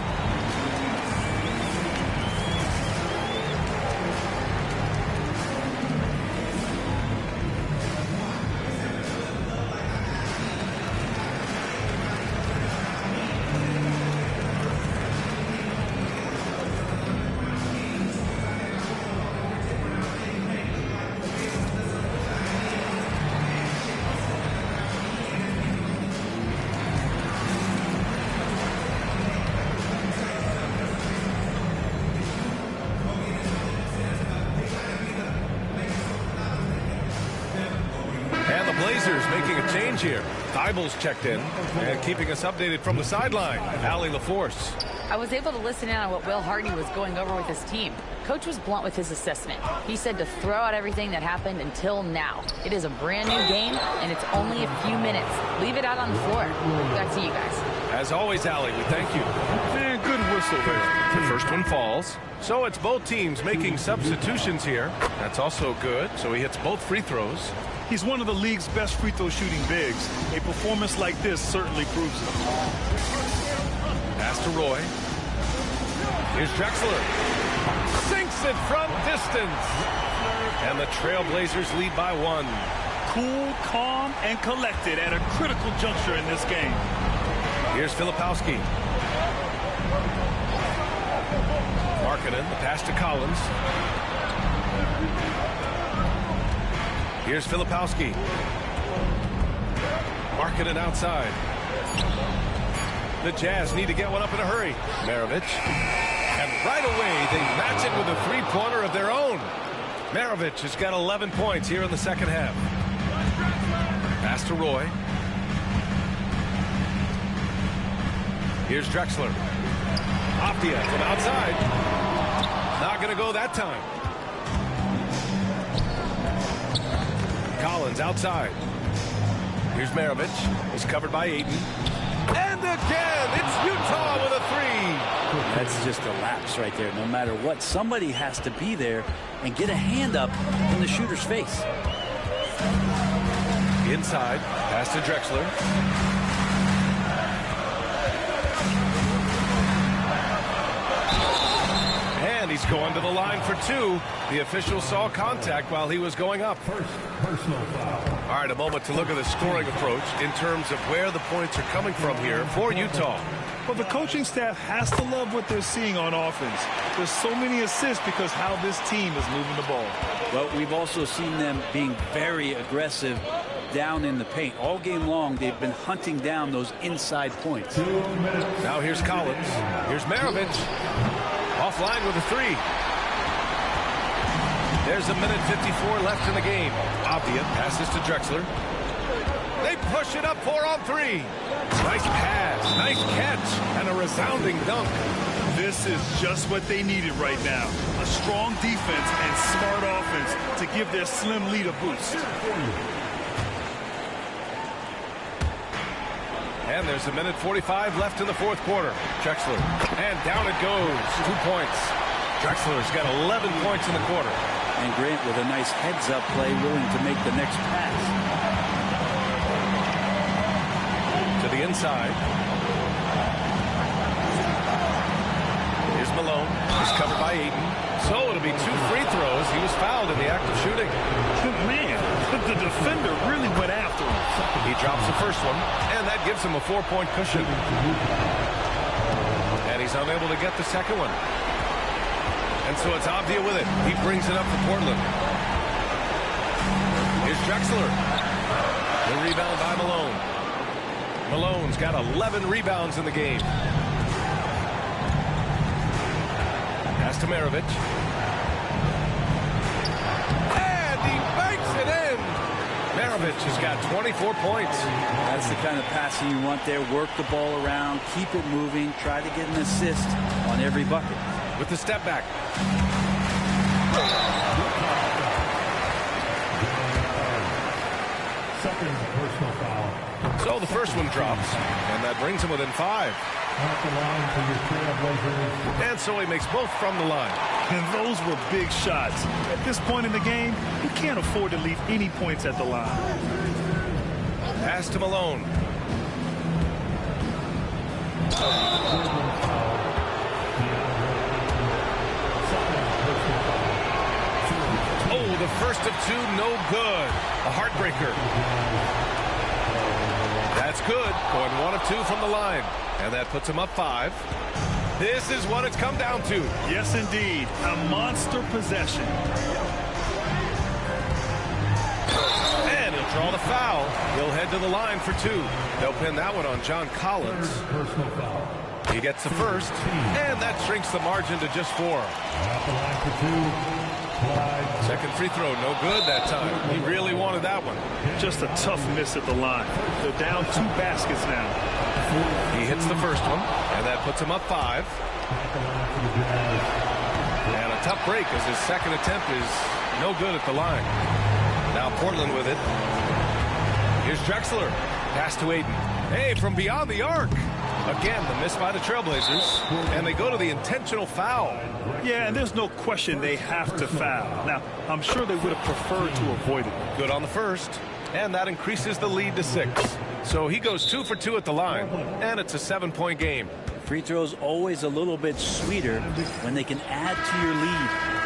Blazers making a change here. Thibault's checked in and keeping us updated from the sideline. Allie LaForce. I was able to listen in on what Will Hardy was going over with his team. Coach was blunt with his assessment. He said to throw out everything that happened until now. It is a brand new game, and it's only a few minutes. Leave it out on the floor. Back to you guys. As always, Allie, we thank you. Man, good whistle there. The first one falls. So it's both teams making substitutions here. That's also good. So he hits both free throws. He's one of the league's best free throw shooting bigs. A performance like this certainly proves it. Pass to Roy. Here's Drexler. Sinks it from distance. And the Trailblazers lead by 1. Cool, calm, and collected at a critical juncture in this game. Here's Filipowski. Markkanen, the pass to Collins. Here's Filipowski. Markkanen outside. The Jazz need to get one up in a hurry. Maravich. And right away, they match it with a three-pointer of their own. Maravich has got 11 points here in the second half. Pass to Roy. Here's Drexler. Optia from outside. Not going to go that time. Collins outside. Here's Maravich. He's covered by Ayton. And again, it's Utah with a 3. That's just a lapse right there. No matter what, somebody has to be there and get a hand up in the shooter's face. Inside, pass to Drexler. And he's going to the line for 2. The official saw contact while he was going up. First personal foul. All right, a moment to look at the scoring approach in terms of where the points are coming from here for Utah. Well, the coaching staff has to love what they're seeing on offense. There's so many assists because how this team is moving the ball. Well, we've also seen them being very aggressive down in the paint. All game long, they've been hunting down those inside points. Now here's Collins. Here's Maravich. Offline with a 3. There's a minute 54 left in the game. Avdia passes to Drexler. They push it up 4 on 3. Nice pass, nice catch, and a resounding dunk. This is just what they needed right now. A strong defense and smart offense to give their slim lead a boost. And there's a minute 45 left in the fourth quarter. Drexler, and down it goes. 2 points. Drexler's got 11 points in the quarter. And Grant with a nice heads-up play, willing to make the next pass. To the inside. Here's Malone. He's covered by Ayton. So it'll be 2 free throws. He was fouled in the act of shooting. Man, the defender really went after him. He drops the first one, and that gives him a 4-point cushion. And he's unable to get the second one. And so it's Avdia with it. He brings it up for Portland. Here's Drexler. The rebound by Malone. Malone's got 11 rebounds in the game. Pass to Maravich. And he banks it in. Maravich has got 24 points. That's the kind of passing you want there. Work the ball around, keep it moving, try to get an assist on every bucket. With the step back. Second personal foul. So the first one drops, and that brings him within 5. At the line for your Trailblazers. And so he makes both from the line. And those were big shots. At this point in the game, you can't afford to leave any points at the line. Pass to Malone. Oh, the first of 2, no good. A heartbreaker. That's good. Going 1 of 2 from the line. And that puts him up 5. This is what it's come down to. Yes, indeed. A monster possession. And he'll draw the foul. He'll head to the line for 2. They'll pin that one on John Collins. Personal foul. He gets the first, and that shrinks the margin to just 4. At the line for 2. Second free throw, no good that time. He really wanted that one. Just a tough miss at the line. They're down 2 baskets now. He hits the first one, and that puts him up 5. And a tough break as his second attempt is no good at the line. Now Portland with it. Here's Drexler. Pass to Aiden. Hey, from beyond the arc. Again, the miss by the Trailblazers. And they go to the intentional foul. Yeah, and there's no question they have to foul. Now, I'm sure they would have preferred to avoid it. Good on the first. And that increases the lead to 6. So he goes 2 for 2 at the line. And it's a 7-point game. Free throws always a little bit sweeter when they can add to your lead.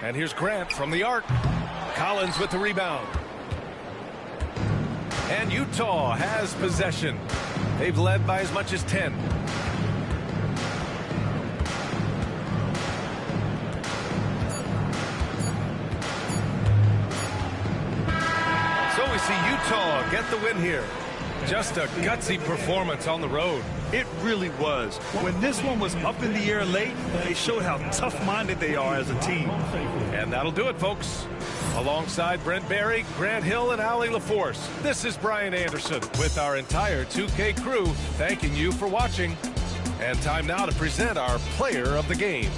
And here's Grant from the arc. Collins with the rebound. And Utah has possession. They've led by as much as 10. So we see Utah get the win here. Just a gutsy performance on the road. It really was. When this one was up in the air late, they showed how tough-minded they are as a team. And that'll do it, folks. Alongside Brent Barry, Grant Hill, and Allie LaForce, this is Brian Anderson with our entire 2K crew thanking you for watching. And time now to present our player of the game.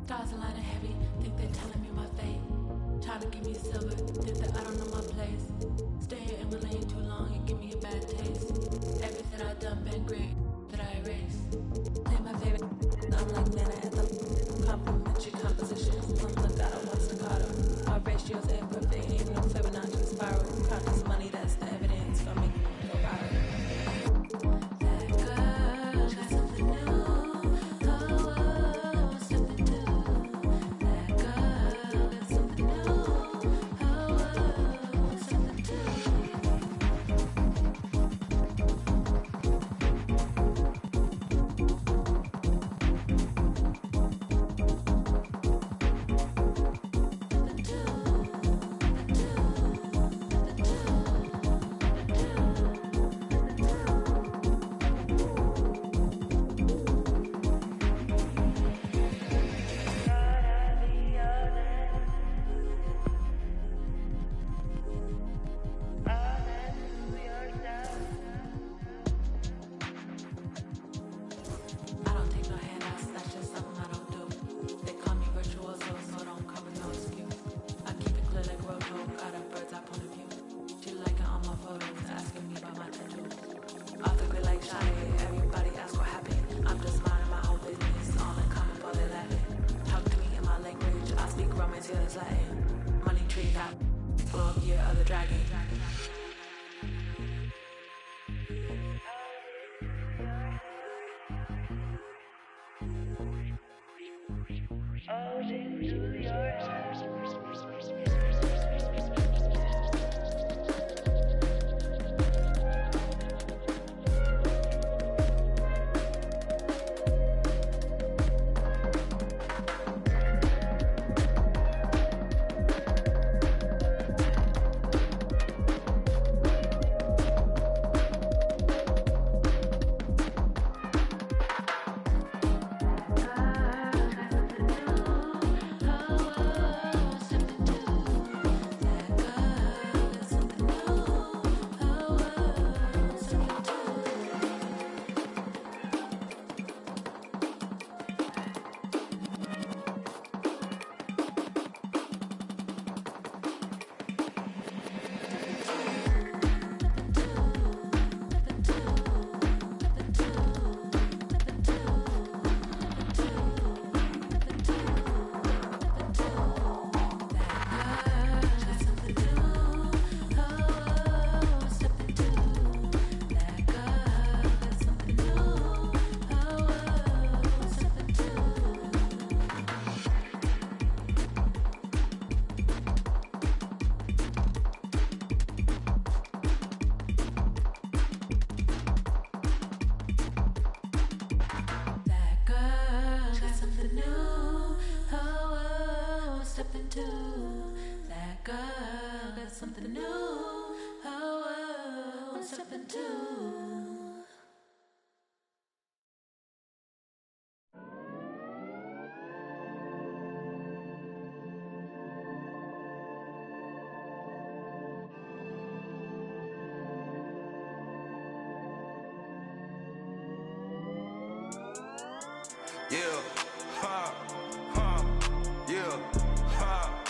Stars a lot of heavy, think they're telling me my fate. Try to give me silver, think that I don't know my place. Stay here in my lane too long and give me a bad taste. Everything I done been great, that I erase. Play my favorite, I'm like Nana at the complimentary compositions. One look out, one staccato. Our ratios are imperfect, ain't no Fibonacci spiral. Count this money, that's the evidence for me. Go viral. That girl, got something new.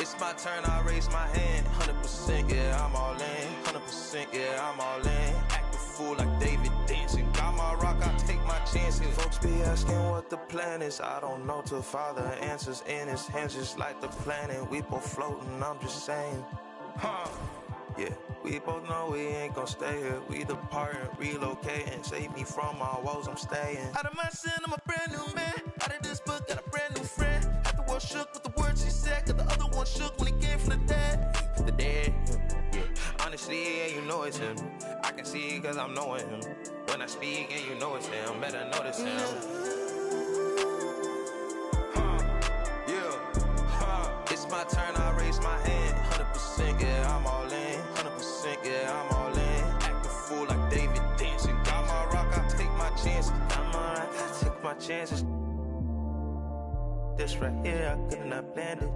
It's my turn, I raise my hand. 100%, yeah, I'm all in. 100%, yeah, I'm all in. Act a fool like David dancing. Got my rock, I take my chances. Folks be asking what the plan is. I don't know till Father answers in his hands, just like the planet. We both floating, I'm just saying. Yeah, we both know we ain't gon' stay here. We depart and relocate and save me from my woes, I'm staying. Out of my sin, I'm a brand new man. Out of this book, got a brand new friend. Half the world shook with the words he said, got the other one shook when he came from the dead. The dead, yeah. Honestly, yeah, you know it's him. I can see cause I'm knowing him. When I speak, and you know it's him. Better notice him. It's my turn, I raise my hand. 100%, yeah, I'm all in. 100%, yeah, my chances. This right here, I could not blend it.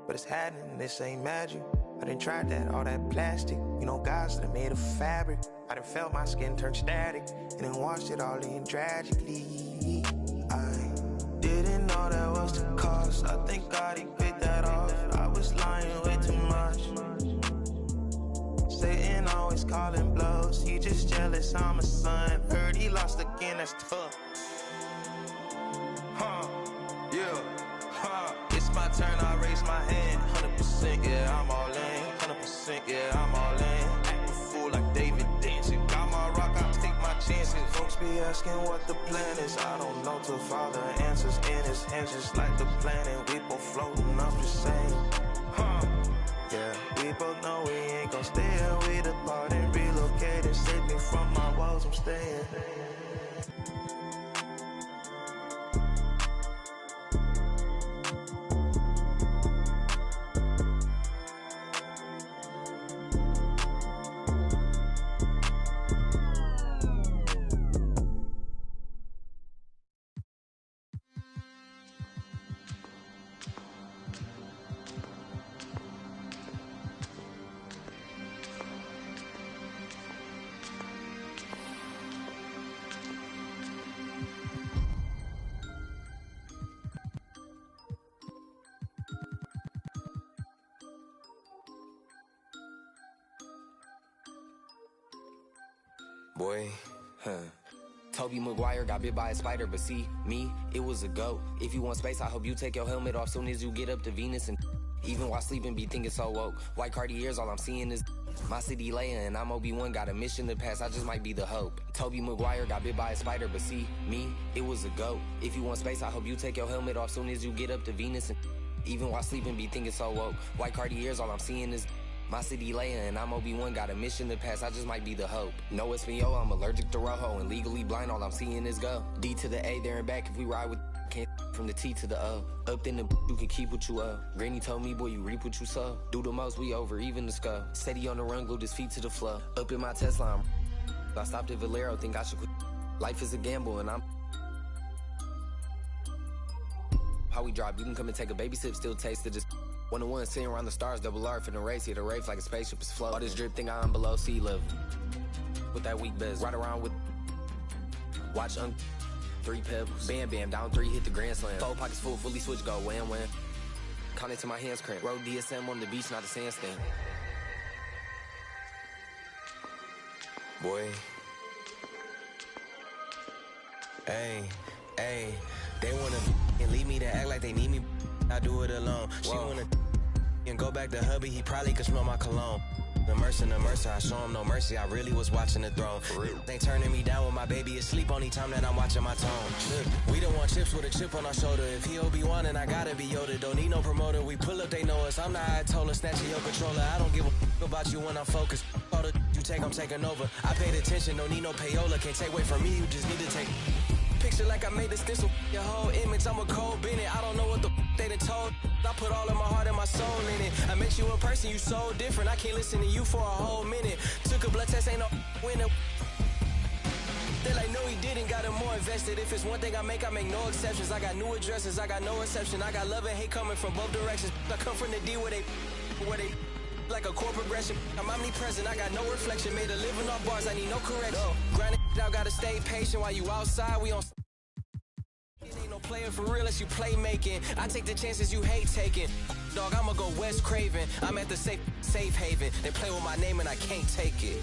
But it's happening, this ain't magic. I done tried that, all that plastic. You know, guys that are made of fabric. I done felt my skin turn static, and then washed it all in tragically. I didn't know that was the cost. I think God, he paid that off. I was lying way too much. Satan always calling blows. He just jealous, I'm a son. Heard he lost again, that's tough. Yeah, it's my turn, I raise my hand. 100%, yeah, I'm all in. 100%, yeah, I'm all in. Act a fool like David dancing. Got my rock, I take my chances. Folks be asking what the plan is. I don't know till Father answers in his hands, just like the planet. We both floating, I'm just saying. Yeah, we both know we ain't gon' stay here. We depart and relocate and save me from my walls, I'm staying. Boy, Toby Maguire got bit by a spider, but see, me, it was a goat. If you want space, I hope you take your helmet off soon as you get up to Venus. And even while sleeping, be thinking so woke. White Cartiers, all I'm seeing is my city Leia, and I'm Obi-Wan, got a mission to pass, I just might be the hope. Toby Maguire got bit by a spider, but see, me, it was a goat. If you want space, I hope you take your helmet off soon as you get up to Venus. And even while sleeping, be thinking so woke. White Cartiers, all I'm seeing is my city Leia, and I'm Obi-Wan, got a mission to pass, I just might be the hope. No Espanol, I'm allergic to Rojo, and legally blind, all I'm seeing is go. D to the A, there and back, if we ride with can't from the T to the O. Up in the you can keep what you owe. Granny told me, boy, you reap what you sow. Do the most, we over, even the skull. Said he on the run, glued his feet to the floor. Up in my Tesla, I stopped at Valero, think I should quit. Life is a gamble, and I'm how we drop, you can come and take a baby sip, still taste it, just 1-1, sitting around the stars, double R for the race, hit a race like a spaceship is floating. All this drip thing, I'm below sea level. With that weak best, ride around with, watch 3 pebbles, bam bam, down 3, hit the grand slam. 4 pockets full, fully switch, go wham wham. Count it to my hands cramp. Road DSM on the beach, not a sandstand. Boy. Hey, they wanna and leave me to act like they need me. I do it alone. She wanna and go back to hubby, he probably could smell my cologne. The mercy, I show him no mercy, I really was watching the throne. They turning me down when my baby is asleep, only time that I'm watching my tone. We don't want chips with a chip on our shoulder. If he Obi-Wan, then I gotta be Yoda. Don't need no promoter, we pull up, they know us. I'm the Ayatollah, snatching your controller. I don't give a about you when I'm focused. All the you take, I'm taking over. I paid attention, don't need no payola. Can't take away from me, you just need to take picture like I made the stencil. Your whole image, I'm a cold Bennett. I don't know what the they done told. I put all of my heart and my soul in it. I make you a person, you so different. I can't listen to you for a whole minute. Took a blood test, ain't no winner. They like, no, he didn't, got him more invested. If it's one thing I make no exceptions. I got new addresses, I got no reception. I got love and hate coming from both directions. I come from the D where they like a core progression. I'm omnipresent, I got no reflection. Made a living off bars, I need no correction. Grinding out, gotta stay patient while you outside. We on. Ain't no player for real unless you playmaking. I take the chances you hate taking. Dog, I'ma go West Craven. I'm at the safe haven. They play with my name and I can't take it.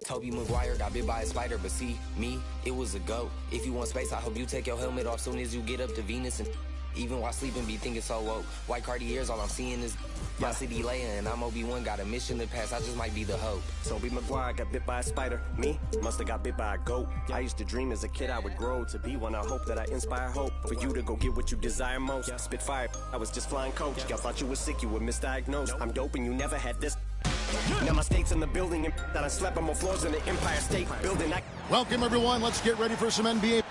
Toby Maguire got bit by a spider, but see, me, it was a goat. If you want space, I hope you take your helmet off soon as you get up to Venus. And even while sleeping, be thinking so woke. White Cartiers, all I'm seeing is my city Leia, and I'm Obi-Wan, got a mission to pass, I just might be the hope. Toby Maguire got bit by a spider. Me, musta got bit by a goat. I used to dream as a kid I would grow to be one. I hope that I inspire hope for you to go get what you desire most. Spit fire, I was just flying coach. Y'all thought you were sick, you were misdiagnosed. I'm dope and you never had this. Now my state's in the building and that I slept on more floors in the Empire State Building. Welcome everyone, let's get ready for some NBA.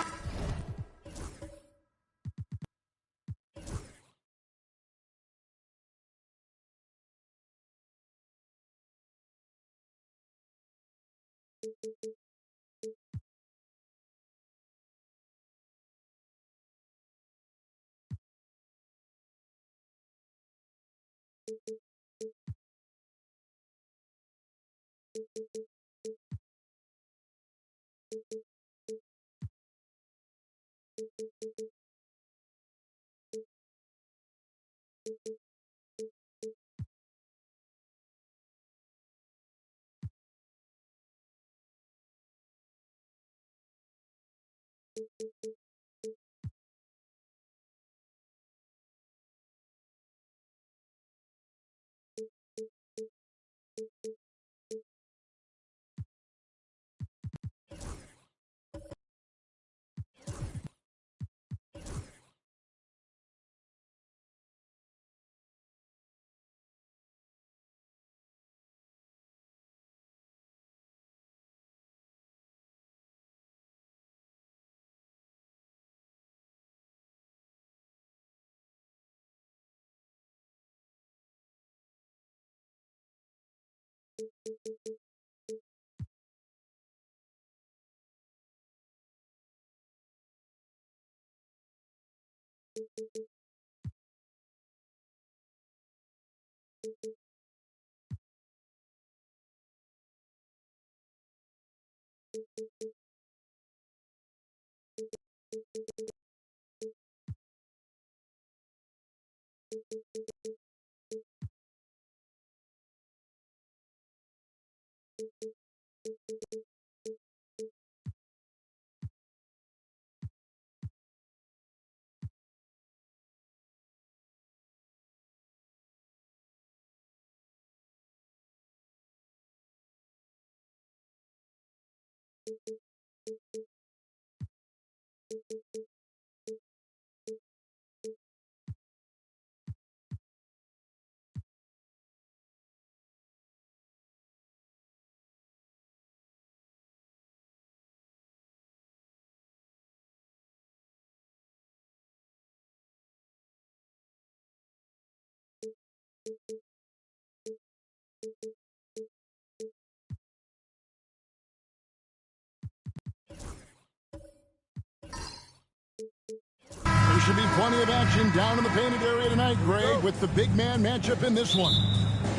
There should be plenty of action down in the painted area tonight, Greg, with the big man matchup in this one.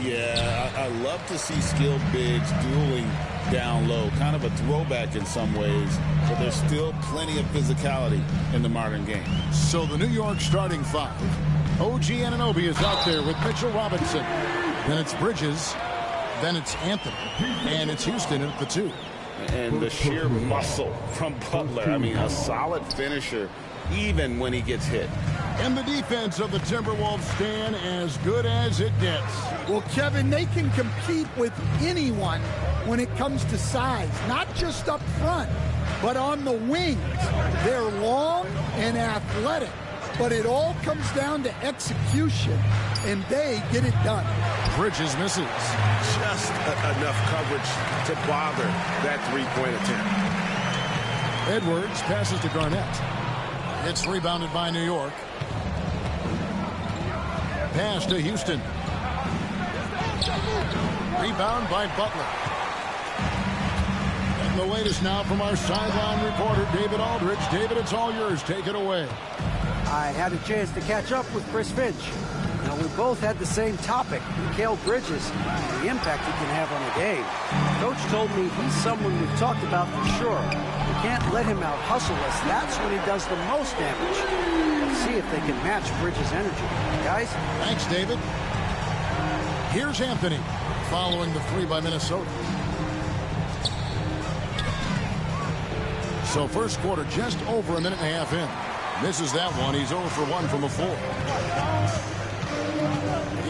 Yeah, I love to see skilled bigs dueling down low. Kind of a throwback in some ways, but there's still plenty of physicality in the modern game. So the New York starting five. OG Anunoby is out there with Mitchell Robinson. Then it's Bridges. Then it's Anthony. And it's Houston at the 2. And the sheer muscle from Butler. I mean, a solid finisher even when he gets hit. And the defense of the Timberwolves stand as good as it gets. Well, Kevin, they can compete with anyone when it comes to size, not just up front, but on the wings. They're long and athletic, but it all comes down to execution, and they get it done. Bridges misses. Just enough coverage to bother that three-point attempt. Edwards passes to Garnett. It's rebounded by New York. Pass to Houston. Rebound by Butler. And the latest now from our sideline reporter, David Aldridge. David, it's all yours. Take it away. I had a chance to catch up with Chris Finch. Now, we both had the same topic, Mikal Bridges, and the impact he can have on a game. Coach told me he's someone we've talked about for sure. We can't let him out-hustle us. That's when he does the most damage. Let's see if they can match Bridges' energy. Guys? Thanks, David. Here's Anthony, following the 3 by Minnesota. So first quarter just over a minute and a half in. Misses that one. He's 0 for 1 from the floor.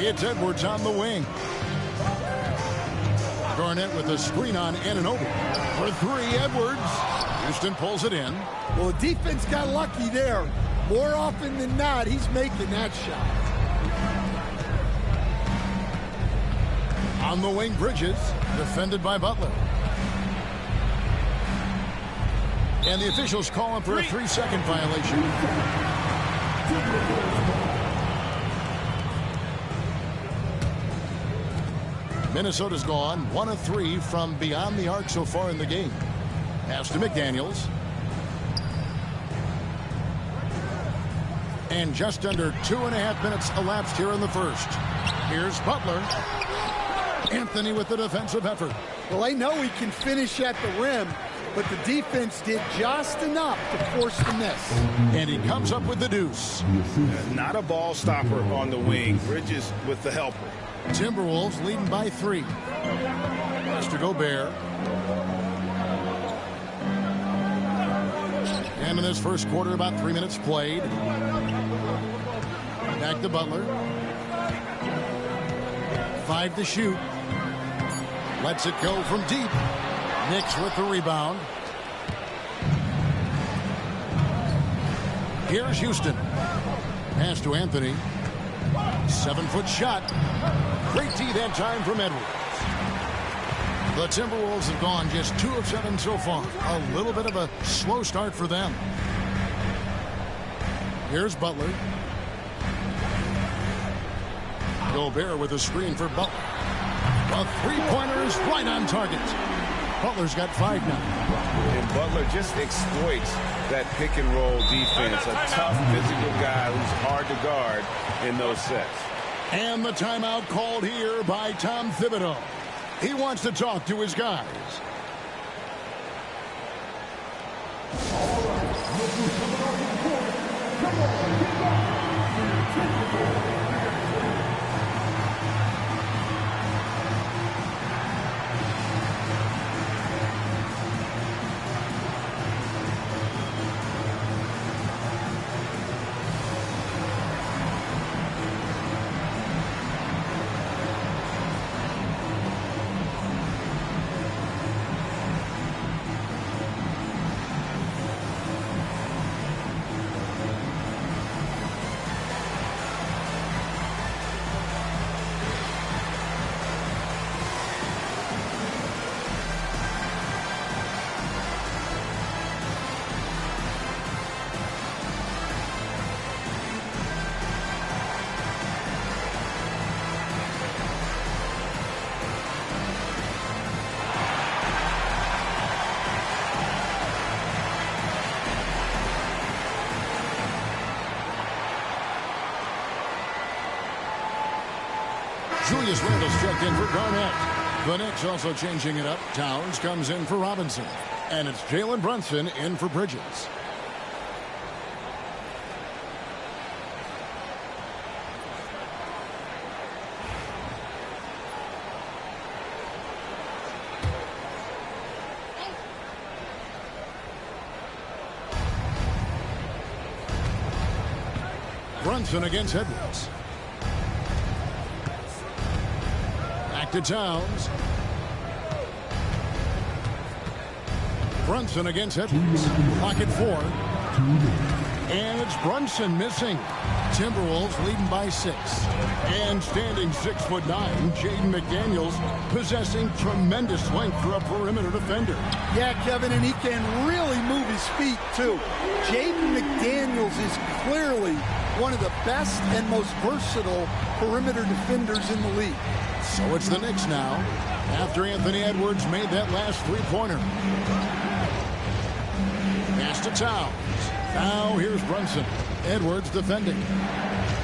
It's Edwards on the wing. Garnett with a screen on Anunoby. For 3, Edwards. Houston pulls it in. Well, the defense got lucky there. More often than not, he's making that shot. On the wing, Bridges, defended by Butler. And the officials call him for a 3-second violation. Minnesota's gone 1 of 3 from beyond the arc so far in the game. Pass to McDaniels. And just under 2.5 minutes elapsed here in the first. Here's Butler. Anthony with the defensive effort. Well, they know he can finish at the rim, but the defense did just enough to force the miss. And he comes up with the deuce. Not a ball stopper on the wing. Bridges with the helper. Timberwolves leading by 3. Mr. Gobert. And in this first quarter, about 3 minutes played. Back to Butler. 5 to shoot. Lets it go from deep. Knicks with the rebound. Here's Houston. Pass to Anthony. 7-foot shot. Great D that time from Edwards. The Timberwolves have gone just 2 of 7 so far. A little bit of a slow start for them. Here's Butler. Gobert with a screen for Butler. A three-pointer is right on target. Butler's got 5 now. And Butler just exploits that pick and roll defense. A tough physical guy who's hard to guard in those sets. And the timeout called here by Tom Thibodeau. He wants to talk to his guys. Julius Randle's checked in for Garnett. The Knicks also changing it up. Towns comes in for Robinson. And it's Jalen Brunson in for Bridges. Brunson against Edwards. To Towns. Brunson against Edwards. Pocket 4. And it's Brunson missing. Timberwolves leading by 6. And standing 6'9", Jaden McDaniels possessing tremendous length for a perimeter defender. Yeah, Kevin, and he can really move his feet, too. Jaden McDaniels is clearly one of the best and most versatile perimeter defenders in the league. So it's the Knicks now, after Anthony Edwards made that last three-pointer. Pass to Towns. Now here's Brunson. Edwards defending.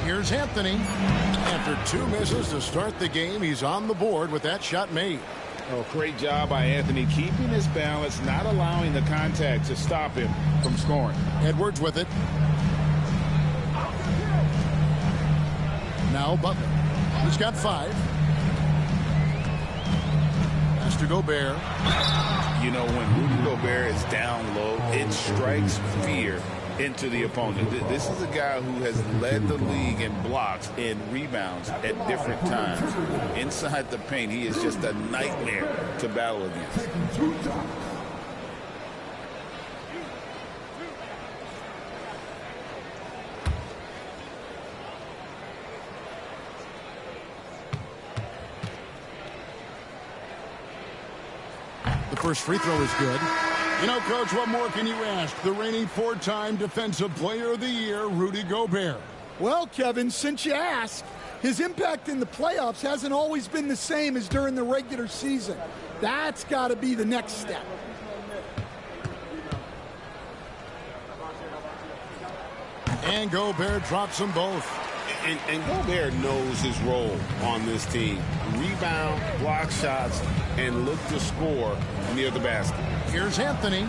Here's Anthony. After 2 misses to start the game, he's on the board with that shot made. Oh, great job by Anthony, keeping his balance, not allowing the contact to stop him from scoring. Edwards with it. Now Butler. He's got 5. To Gobert. You know, when Rudy Gobert is down low, it strikes fear into the opponent. This is a guy who has led the league in blocks and rebounds at different times. Inside the paint, he is just a nightmare to battle against. First free throw is good. You know, Coach, what more can you ask? The reigning 4-time Defensive Player of the Year, Rudy Gobert. Well, Kevin, since you ask, his impact in the playoffs hasn't always been the same as during the regular season. That's got to be the next step. And Gobert drops them both. And Gobert knows his role on this team. rebound, block shots, and look to score near the basket. Here's Anthony.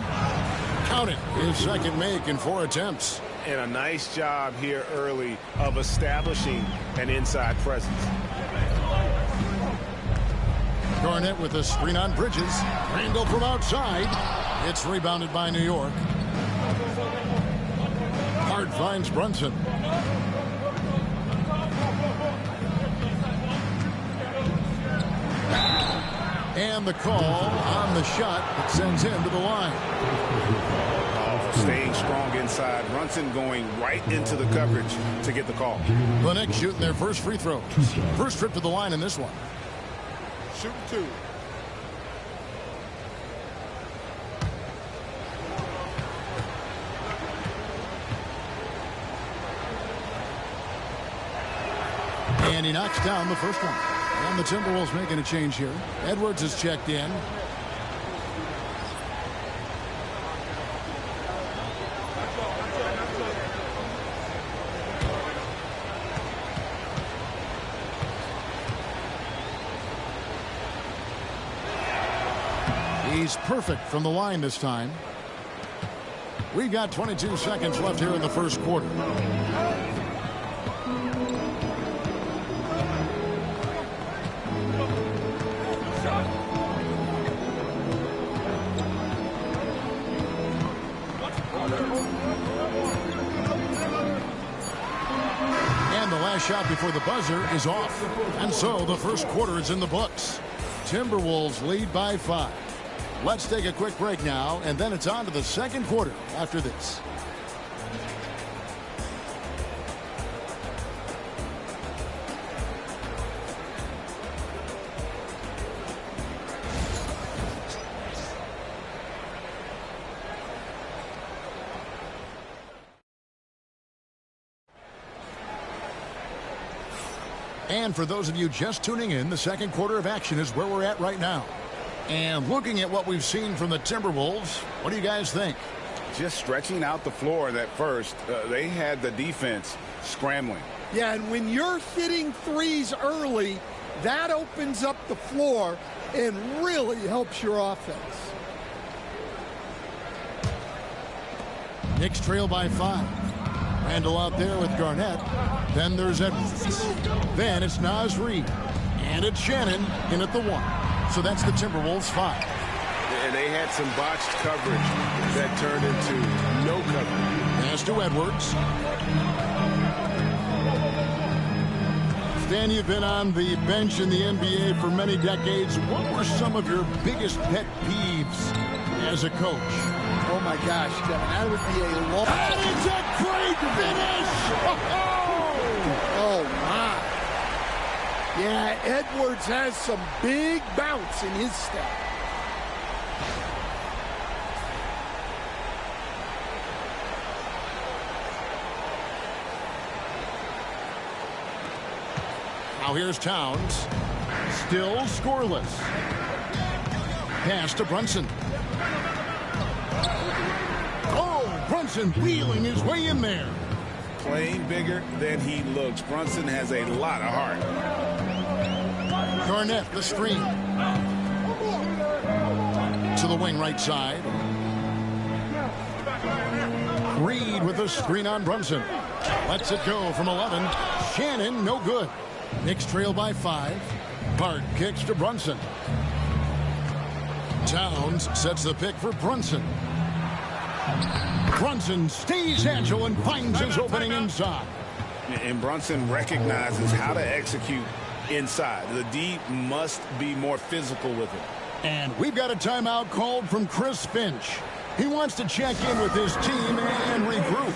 Count it. His second make in 4 attempts. And a nice job here early of establishing an inside presence. Garnett with a screen on Bridges. Randall from outside. It's rebounded by New York. Hart finds Brunson. And the call on the shot that sends him to the line. Staying strong inside. Brunson going right into the coverage to get the call. The Knicks shooting their first free throws. First trip to the line in this one. Shooting 2. And he knocks down the first one. And the Timberwolves making a change here. Edwards is checked in. He's perfect from the line this time. We've got 22 seconds left here in the first quarter. And the last shot before the buzzer is off. And so the first quarter is in the books. Timberwolves lead by 5. Let's take a quick break now, and then it's on to the second quarter after this. And for those of you just tuning in, the second quarter of action is where we're at right now. And looking at what we've seen from the Timberwolves, what do you guys think? Just stretching out the floor at first. They had the defense scrambling. Yeah, and when you're hitting threes early, that opens up the floor and really helps your offense. Knicks trail by 5. Randall out there with Garnett. Then there's Edwards. Then it's Naz Reid. And it's Shannon in at the 1. So that's the Timberwolves 5. And they had some botched coverage that turned into no coverage. Pass to Edwards. Stan, you've been on the bench in the NBA for many decades. What were some of your biggest pet peeves as a coach? Oh, my gosh, Kevin, that would be a long... That is a great finish! Oh, my. Yeah, Edwards has some big bounce in his step. Now here's Towns. Still scoreless. Pass to Brunson. Oh, Brunson wheeling his way in there. Playing bigger than he looks. Brunson has a lot of heart. Garnett, the screen. To the wing right side. Reid with the screen on Brunson. Lets it go from 11. Shannon, no good. Knicks trail by 5. Hart kicks to Brunson. Towns sets the pick for Brunson. Brunson stays agile and finds his opening inside. And Brunson recognizes how to execute inside. The D must be more physical with it. And we've got a timeout called from Chris Finch. He wants to check in with his team and regroup.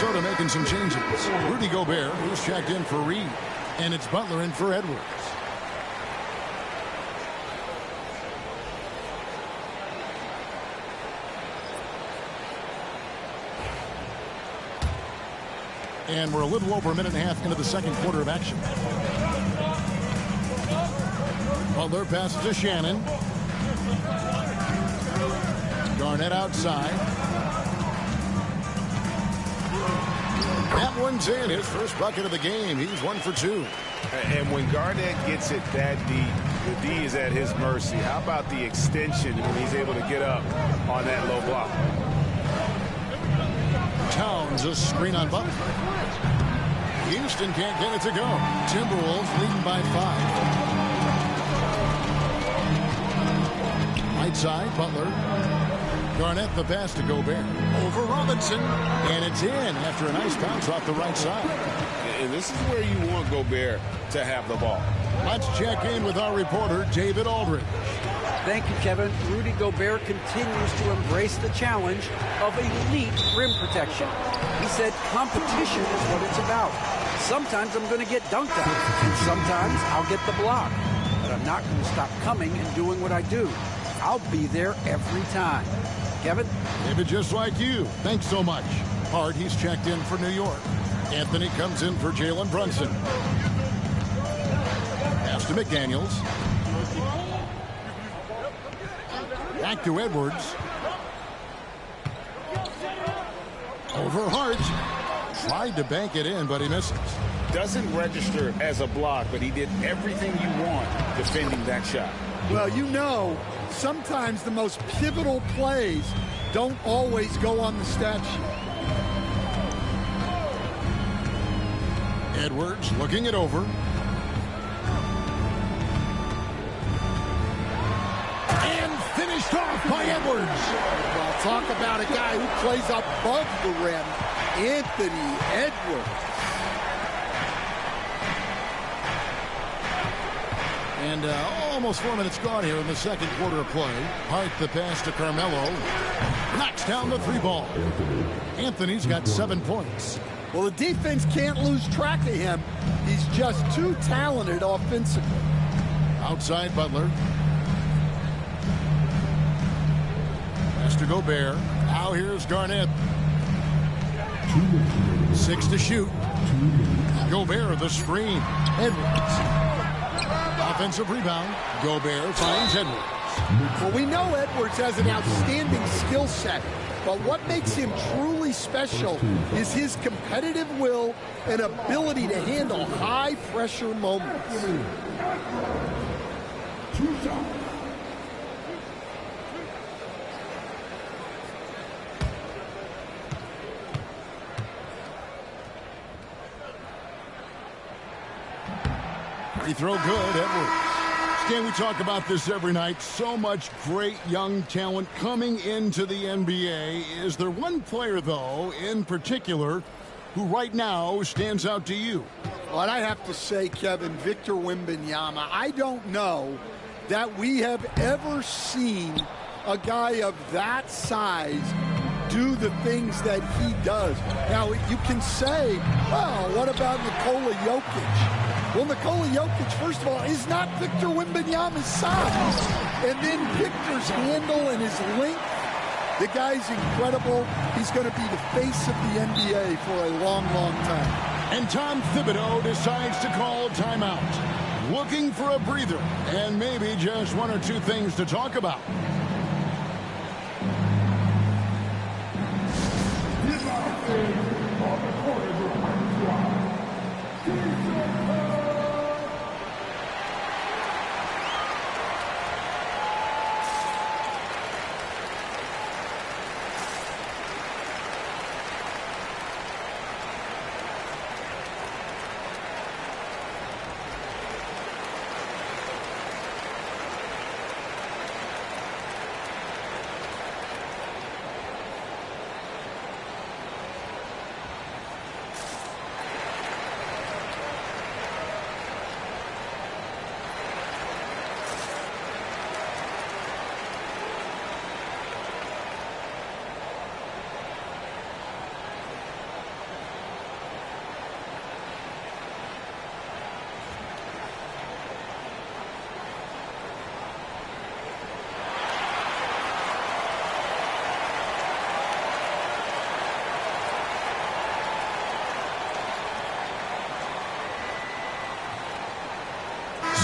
Minnesota making some changes. Rudy Gobert, who's checked in for Reed. And it's Butler in for Edwards. And we're a little over a minute and a half into the second quarter of action. Butler passes to Shannon. Garnett outside. That one's in. His first bucket of the game. He's 1 for 2. And when Garnett gets it that deep, the D is at his mercy. How about the extension when he's able to get up on that low block? Towns a screen on Butler. Houston can't get it to go. Timberwolves leading by 5. Right side, Butler. Garnett the pass to Gobert. Over Robinson. And it's in after a nice bounce off the right side. And this is where you want Gobert to have the ball. Let's check in with our reporter, David Aldridge. Thank you, Kevin. Rudy Gobert continues to embrace the challenge of elite rim protection. He said competition is what it's about. Sometimes I'm going to get dunked on, and sometimes I'll get the block. But I'm not going to stop coming and doing what I do. I'll be there every time. Kevin? David, just like you. Thanks so much. Hart, he's checked in for New York. Anthony comes in for Jalen Brunson. Pass to McDaniels. Back to Edwards. Over Hart. Tried to bank it in, but he misses. Doesn't register as a block, but he did everything you want defending that shot. Well, you know, sometimes the most pivotal plays don't always go on the stat sheet. Edwards looking it over. And finished off by Edwards. Well, talk about a guy who plays above the rim. Anthony Edwards. And almost 4 minutes gone here in the second quarter of play. Hart the pass to Carmelo. Knocks down the 3 ball. Anthony's got 7 points. Well, the defense can't lose track of him. He's just too talented offensively. Outside Butler. Pass to Gobert. Now here's Garnett. 6 to shoot. Gobert the screen. Edwards. Offensive rebound. Gobert finds Edwards. Well, we know Edwards has an outstanding skill set, but what makes him truly special is his competitive will and ability to handle high-pressure moments. Free throw good, Edwards. Stan, we talk about this every night. So much great young talent coming into the NBA. Is there one player, though, in particular, who right now stands out to you? Well, I have to say, Kevin, Victor Wembanyama. I don't know that we have ever seen a guy of that size do the things that he does. Now, you can say, well, what about Nikola Jokic? Well, Nikola Jokic, first of all, is not Victor Wembanyama's size. And then Victor's handle and his length, the guy's incredible. He's going to be the face of the NBA for a long, long time. And Tom Thibodeau decides to call timeout. Looking for a breather and maybe just 1 or 2 things to talk about.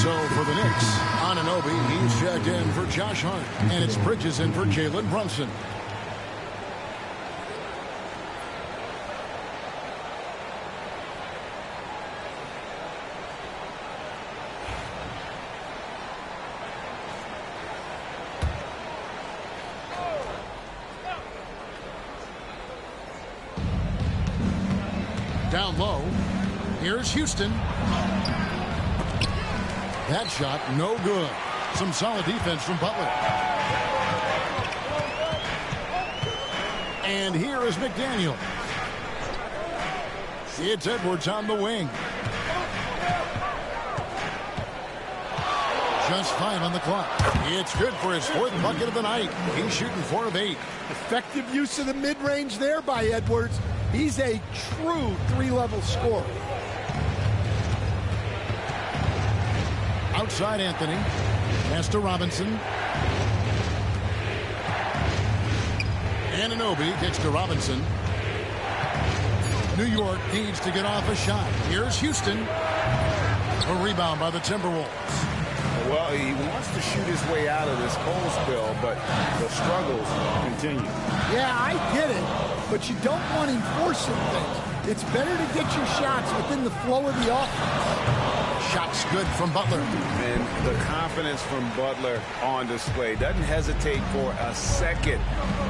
So for the Knicks, Anunoby, he's checked in for Josh Hart. And it's Bridges in for Jalen Brunson. Down low. Here's Houston. That shot, no good. Some solid defense from Butler. And here is McDaniel. It's Edwards on the wing. Just 5 on the clock. It's good for his 4th bucket of the night. He's shooting 4 of 8. Effective use of the mid-range there by Edwards. He's a true 3-level scorer. Outside Anthony. Pass to Robinson. Anunoby kicks to Robinson. New York needs to get off a shot. Here's Houston. A rebound by the Timberwolves. Well, he wants to shoot his way out of this cold spell, but the struggles continue. Yeah, I get it, but you don't want him forcing things. It's better to get your shots within the flow of the offense. Shots good from Butler. And the confidence from Butler on display. Doesn't hesitate for a second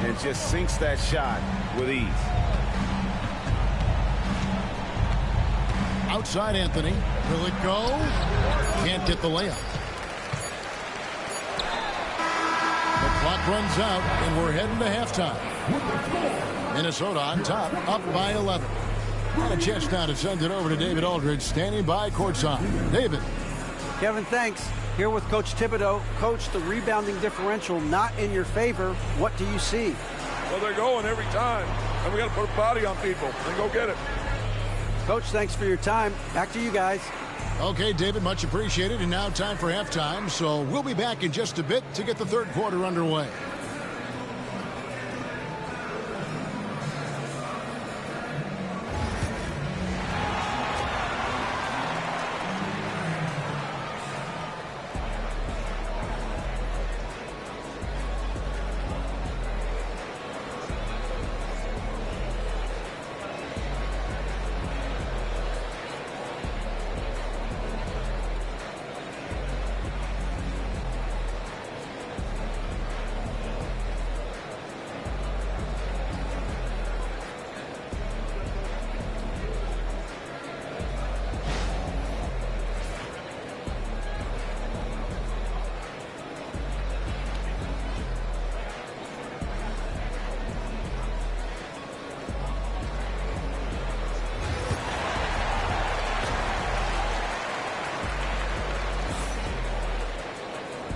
and just sinks that shot with ease. Outside Anthony. Will it go? Can't get the layup. The clock runs out, and we're heading to halftime. Minnesota on top, up by 11. And a chance now to send it over to David Aldridge, standing by courtside. David. Kevin, thanks. Here with Coach Thibodeau. Coach, the rebounding differential not in your favor. What do you see? Well, they're going every time, and we got to put a body on people and go get it. Coach, thanks for your time. Back to you guys. Okay, David, much appreciated. And now time for halftime. So we'll be back in just a bit to get the third quarter underway.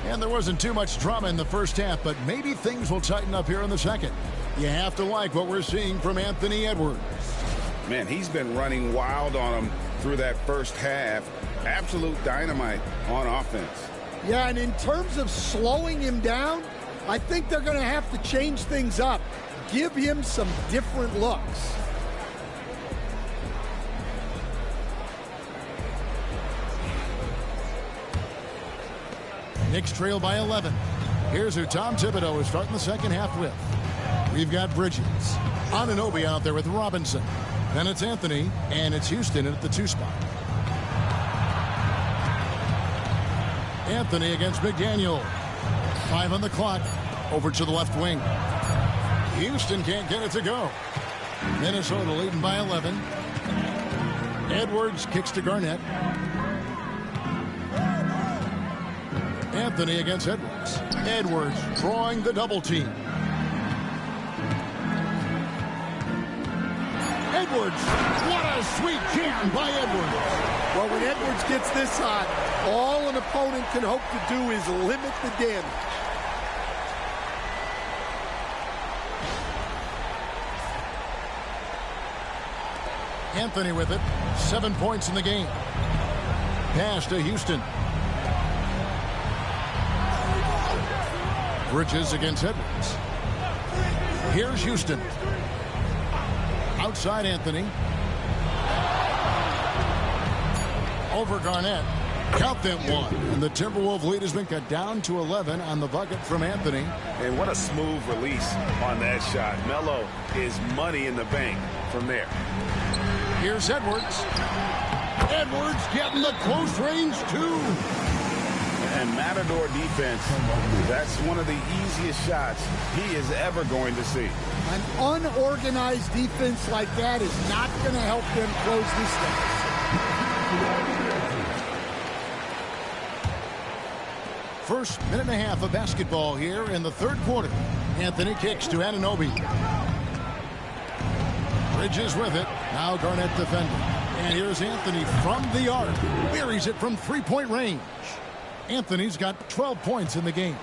And there wasn't too much drama in the first half, but maybe things will tighten up here in the second. You have to like what we're seeing from Anthony Edwards. Man, he's been running wild on him through that first half. Absolute dynamite on offense. Yeah, and in terms of slowing him down, I think they're going to have to change things up. Give him some different looks. Knicks trail by 11. Here's who Tom Thibodeau is starting the second half with. We've got Bridges. Anunoby out there with Robinson. Then it's Anthony, and it's Houston at the 2 spot. Anthony against McDaniel. 5 on the clock. Over to the left wing. Houston can't get it to go. Minnesota leading by 11. Edwards kicks to Garnett. Anthony against Edwards. Edwards drawing the double team. Edwards, what a sweet jam by Edwards. Well, when Edwards gets this hot, all an opponent can hope to do is limit the damage. Anthony with it. 7 points in the game. Pass to Houston. Bridges against Edwards. Here's Houston. Outside Anthony. Over Garnett. Count them one. And the Timberwolves lead has been cut down to 11 on the bucket from Anthony. And what a smooth release on that shot. Melo is money in the bank from there. Here's Edwards. Edwards getting the close range two. And Matador defense, that's one of the easiest shots he is ever going to see. An unorganized defense like that is not going to help them close this thing. First minute and a half of basketball here in the third quarter. Anthony kicks to Anunoby. Bridges with it. Now Garnett defending. And here's Anthony from the arc. Buries it from three-point range. Anthony's got 12 points in the game.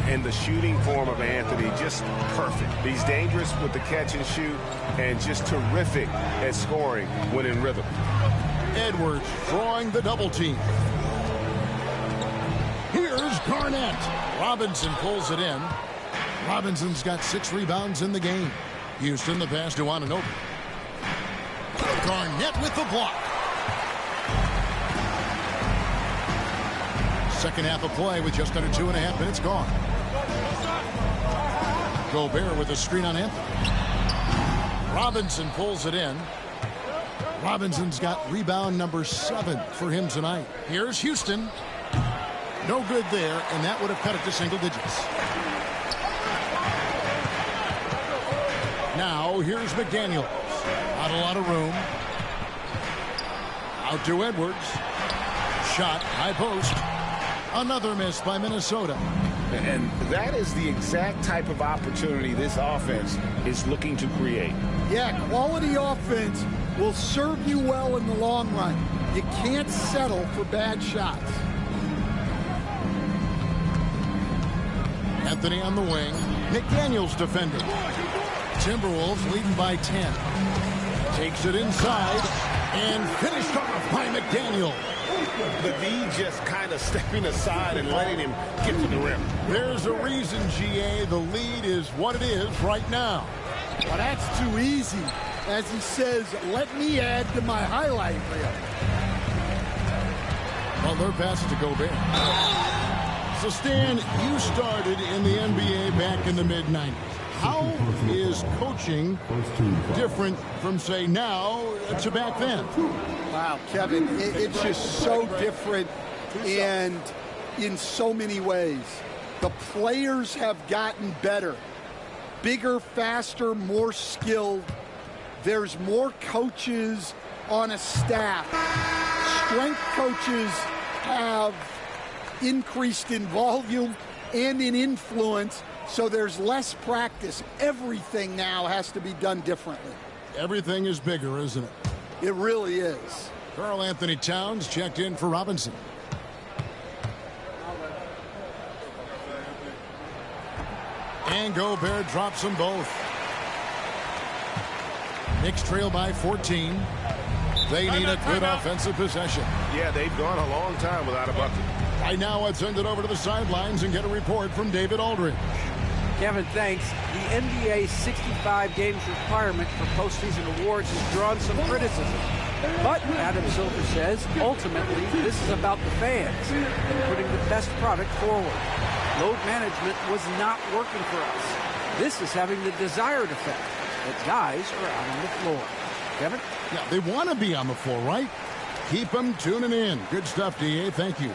And the shooting form of Anthony, just perfect. He's dangerous with the catch and shoot and just terrific at scoring when in rhythm. Edwards drawing the double team. Here's Garnett. Robinson pulls it in. Robinson's got 6 rebounds in the game. Houston the pass to Anunoby. Garnett with the block. Second half of play with just under 2.5 minutes gone. Gobert with a screen on Anthony. Robinson pulls it in. Robinson's got rebound number 7 for him tonight. Here's Houston. No good there, and that would have cut it to single digits. Now, here's McDaniels. Not a lot of room. Out to Edwards. Shot, high post. Another miss by Minnesota. And that is the exact type of opportunity this offense is looking to create. Yeah, quality offense will serve you well in the long run. You can't settle for bad shots. Anthony on the wing. McDaniels defending. Timberwolves leading by 10. Takes it inside and finished off by McDaniel. The D just kind of stepping aside and letting him get to the rim. There's a reason, GA, the lead is what it is right now. Well, that's too easy. As he says, let me add to my highlight reel. Butler passes to Gobert. So, Stan, you started in the NBA back in the mid-90s. How is coaching different from, say, now to back then? Wow, Kevin, it's just so different and in so many ways. The players have gotten better, bigger, faster, more skilled. There's more coaches on a staff. Strength coaches have increased in volume and in influence, so there's less practice. Everything now has to be done differently. Everything is bigger, isn't it? It really is. Karl Anthony Towns checked in for Robinson. And Gobert drops them both. Knicks trail by 14. They need a good offensive possession. Yeah, they've gone a long time without a bucket. Right now, let's send it over to the sidelines and get a report from David Aldridge. Kevin, thanks. The NBA 65 games requirement for postseason awards has drawn some criticism. But, Adam Silver says, ultimately, this is about the fans and putting the best product forward. Load management was not working for us. This is having the desired effect, that guys are out on the floor. Kevin? Yeah, they want to be on the floor, right? Keep them tuning in. Good stuff, DA. Thank you.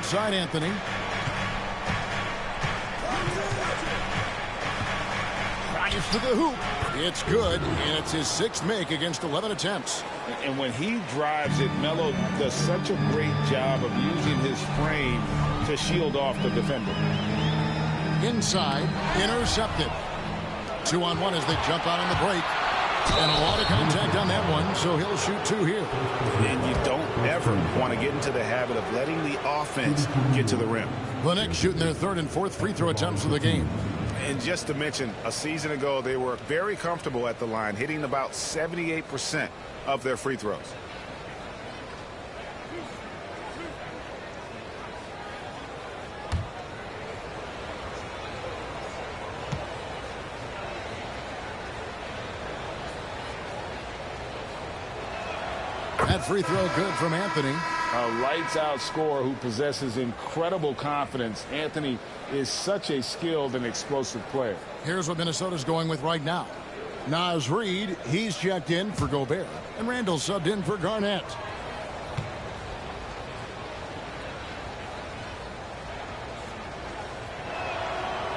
outside Anthony. Drives to the hoop. It's good, and it's his 6th make against 11 attempts. And when he drives it, Melo does such a great job of using his frame to shield off the defender. Inside, intercepted. 2-on-1 as they jump out on the break. And a lot of contact on that one, so he'll shoot 2 here. And you don't ever want to get into the habit of letting the offense get to the rim. The Knicks shooting their 3rd and 4th free throw attempts of the game. And just to mention, a season ago, they were very comfortable at the line, hitting about 78% of their free throws. That free throw good from Anthony. A lights-out scorer who possesses incredible confidence. Anthony is such a skilled and explosive player. Here's what Minnesota's going with right now. Naz Reid, he's checked in for Gobert. And Randall subbed in for Garnett.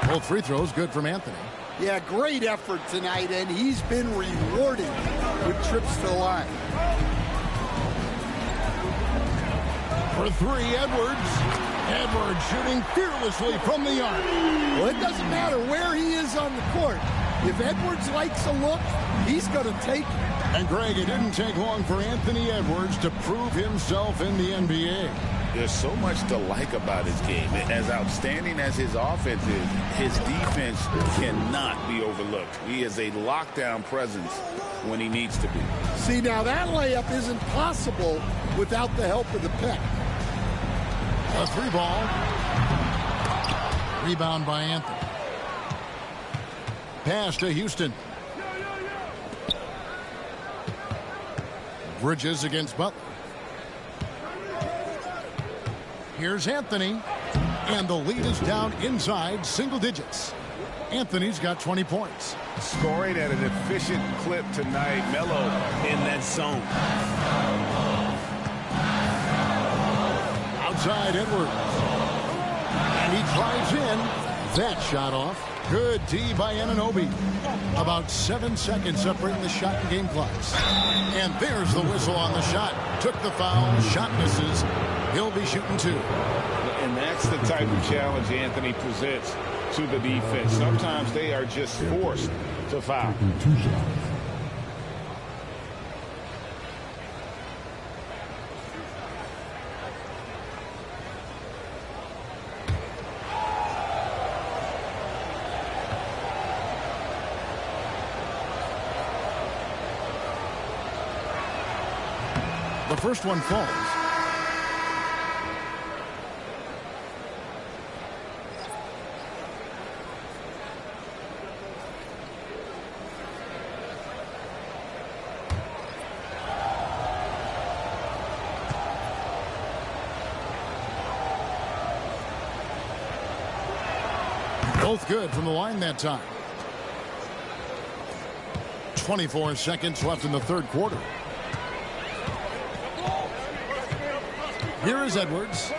Both free throws good from Anthony. Yeah, great effort tonight, and he's been rewarded with trips to the line. For 3, Edwards. Edwards shooting fearlessly from the arc. Well, it doesn't matter where he is on the court. If Edwards likes a look, he's going to take it. And Greg, it didn't take long for Anthony Edwards to prove himself in the NBA. There's so much to like about his game. As outstanding as his offense is, his defense cannot be overlooked. He is a lockdown presence when he needs to be. See, now that layup isn't possible without the help of the pick. A 3-ball. Rebound by Anthony. Pass to Houston. Bridges against Butler. Here's Anthony. And the lead is down inside single digits. Anthony's got 20 points. Scoring at an efficient clip tonight. Melo in that zone. Outside Edwards. And he drives in. That shot off. Good D by Anunoby. About 7 seconds separating the shot and game clocks. And there's the whistle on the shot. Took the foul. Shot misses. He'll be shooting 2. And that's the type of challenge Anthony presents to the defense. Sometimes they are just forced to foul. The first one falls. Both good from the line that time. 24 seconds left in the 3rd quarter. Here is Edwards.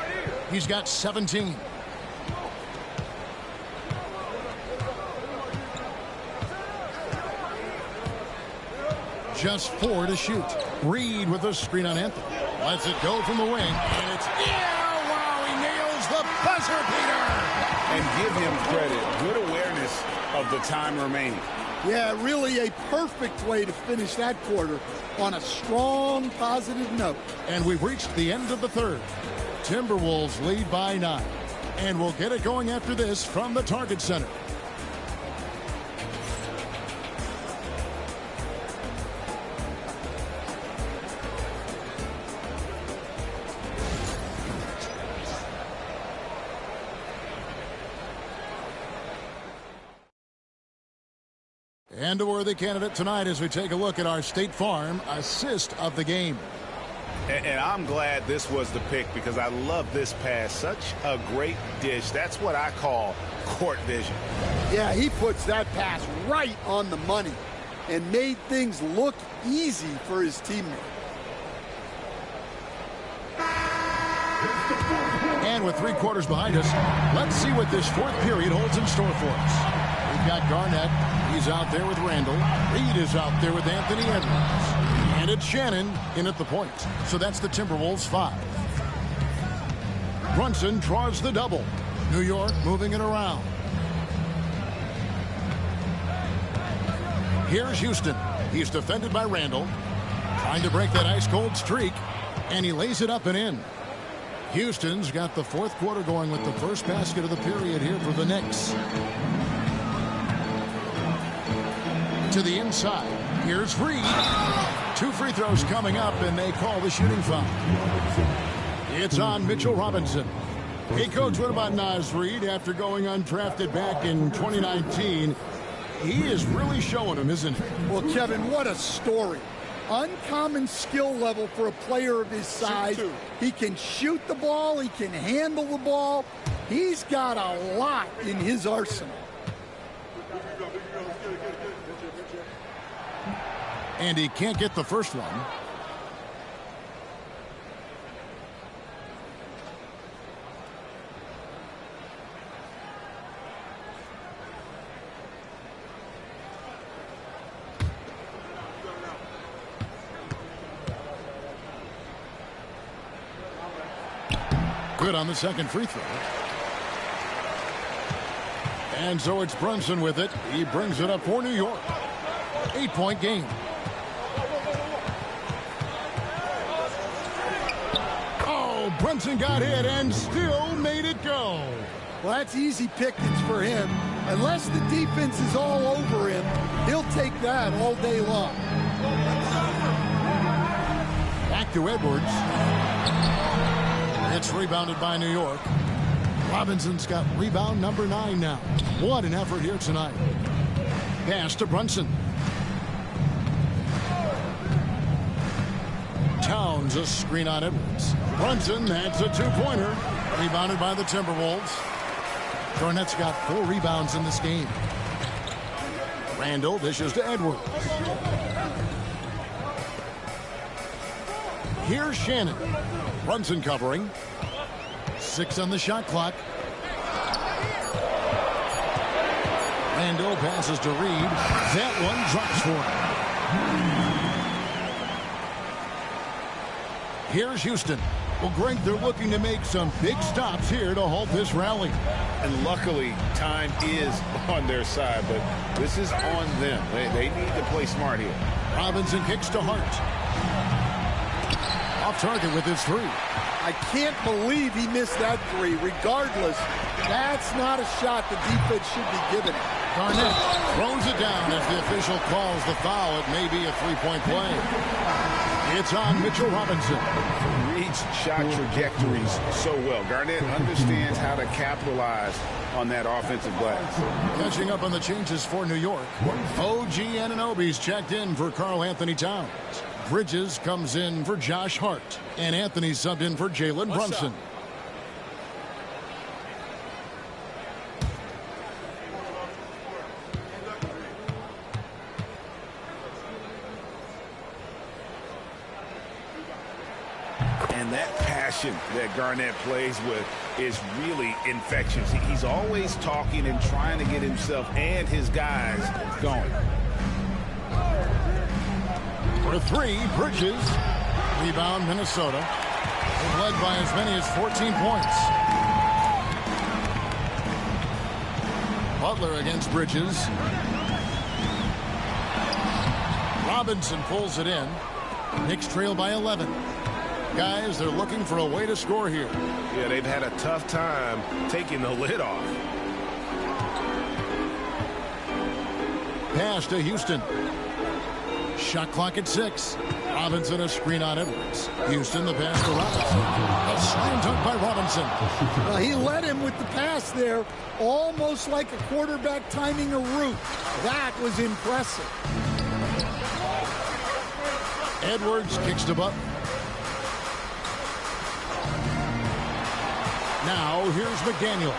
He's got 17. Just 4 to shoot. Reid with a screen on Anthony. Lets it go from the wing. And it's, yeah, wow, he nails the buzzer beater. And give him credit. Good awareness of the time remaining. Yeah, really a perfect way to finish that quarter on a strong, positive note. And we've reached the end of the 3rd. Timberwolves lead by 9. And we'll get it going after this from the Target Center. And a worthy candidate tonight as we take a look at our State Farm assist of the game. And I'm glad this was the pick because I love this pass. Such a great dish. That's what I call court vision. Yeah, he puts that pass right on the money and made things look easy for his teammate. And with 3 quarters behind us, let's see what this fourth period holds in store for us. We've got Garnett. He's out there with Randall. Reed is out there with Anthony Edwards. And it's Shannon in at the point. So that's the Timberwolves 5. Brunson draws the double. New York moving it around. Here's Houston. He's defended by Randall. Trying to break that ice-cold streak. And he lays it up and in. Houston's got the fourth quarter going with the first basket of the period here for the Knicks. To the inside. Here's Reed. 2 free throws coming up, and they call the shooting foul. It's on Mitchell Robinson. Hey, Coach, what about Naz Reid after going undrafted back in 2019? He is really showing him, isn't he? Well, Kevin, what a story. Uncommon skill level for a player of his size. He can shoot the ball. He can handle the ball. He's got a lot in his arsenal. And he can't get the first one. Good on the second free throw. And so it's Brunson with it. He brings it up for New York. 8-point game. Oh, Brunson got hit and still made it go. Well, that's easy pickings for him. Unless the defense is all over him, he'll take that all day long. Back to Edwards. It's rebounded by New York. Robinson's got rebound number 9 now. What an effort here tonight. Pass to Brunson. Towns a screen on Edwards. Brunson, that's a 2-pointer. Rebounded by the Timberwolves. Garnett's got 4 rebounds in this game. Randall dishes to Edwards. Here's Shannon. Brunson covering. 6 on the shot clock. Randall passes to Reed. That one drops for him. Here's Houston. Well, Greg, they're looking to make some big stops here to halt this rally. And luckily, time is on their side, but this is on them. They need to play smart here. Robinson kicks to Hart. Off target with his 3. I can't believe he missed that 3. Regardless, that's not a shot the defense should be giving it. Garnett throws it down as the official calls the foul. It may be a 3-point play. It's on Mitchell Robinson. Reads shot trajectories so well. Garnett understands how to capitalize on that offensive glass. Catching up on the changes for New York. OG Anunoby's checked in for Karl Anthony Towns. Bridges comes in for Josh Hart. And Anthony subbed in for Jalen Brunson. And that passion that Garnett plays with is really infectious. He's always talking and trying to get himself and his guys going. For 3, Bridges. Rebound, Minnesota. They've led by as many as 14 points. Butler against Bridges. Robinson pulls it in. Knicks trail by 11. Guys, they're looking for a way to score here. Yeah, they've had a tough time taking the lid off. Pass to Houston. Shot clock at 6. Robinson a screen on Edwards. Houston the pass to Robinson. A slam dunk by Robinson. Well, he led him with the pass there, almost like a quarterback timing a route. That was impressive. Edwards kicks to Butler. Now here's McDaniel.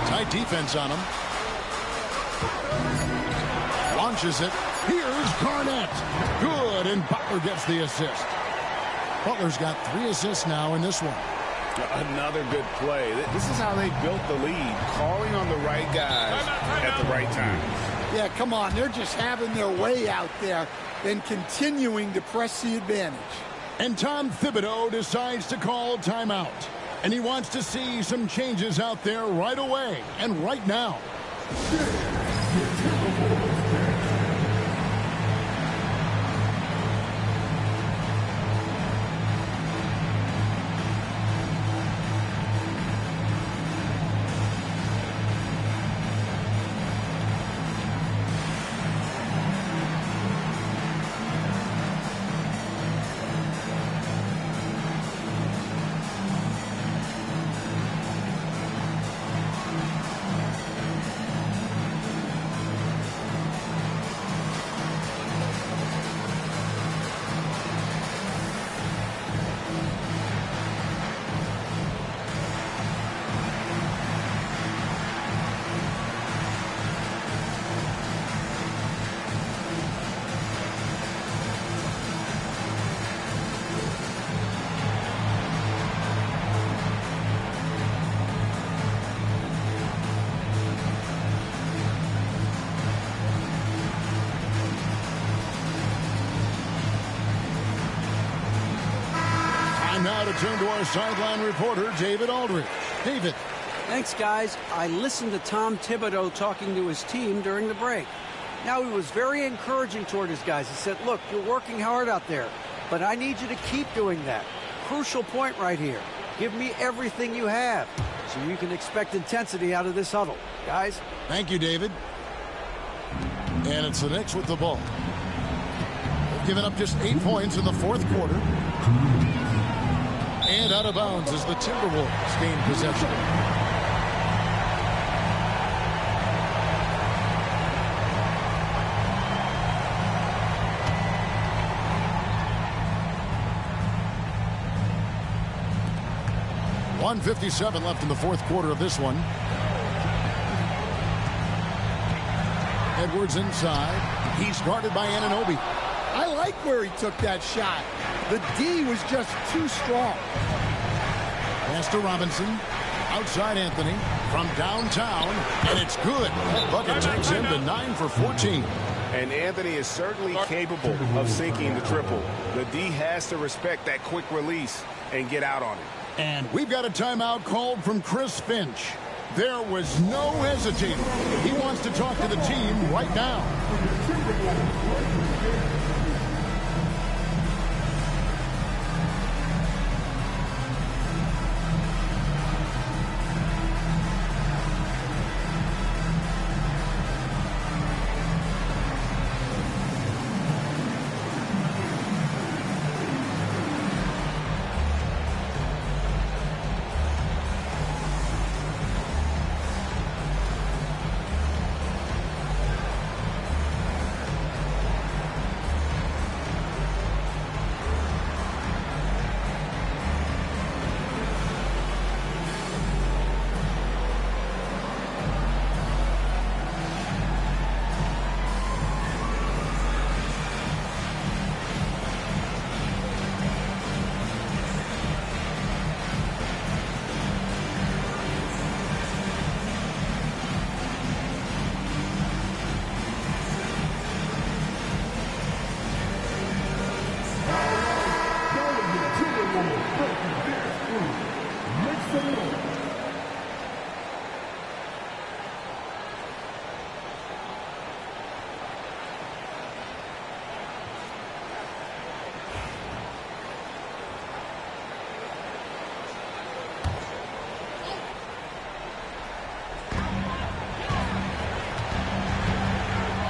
Tight defense on him. Launches it. Here's Garnett. Good, and Butler gets the assist. Butler's got 3 assists now in this one. Another good play. This is how they built the lead, calling on the right guys at the right time. Yeah, come on. They're just having their way out there and continuing to press the advantage. And Tom Thibodeau decides to call timeout. And he wants to see some changes out there right away and right now. Now to turn to our sideline reporter, David Aldridge. David. Thanks, guys. I listened to Tom Thibodeau talking to his team during the break. Now, he was very encouraging toward his guys. He said, look, you're working hard out there, but I need you to keep doing that. Crucial point right here. Give me everything you have so you can expect intensity out of this huddle. Guys? Thank you, David. And it's the Knicks with the ball. They've given up just 8 points in the fourth quarter. And out of bounds as the Timberwolves gain possession. .157 left in the fourth quarter of this one. Edwards inside. He's guarded by Anunoby. I like where he took that shot. The D was just too strong. Pass to Robinson. Outside Anthony from downtown, and it's good. That bucket takes him to 9 for 14. And Anthony is certainly capable of sinking the triple. The D has to respect that quick release and get out on it. And we've got a timeout called from Chris Finch. There was no hesitating. He wants to talk to the team right now.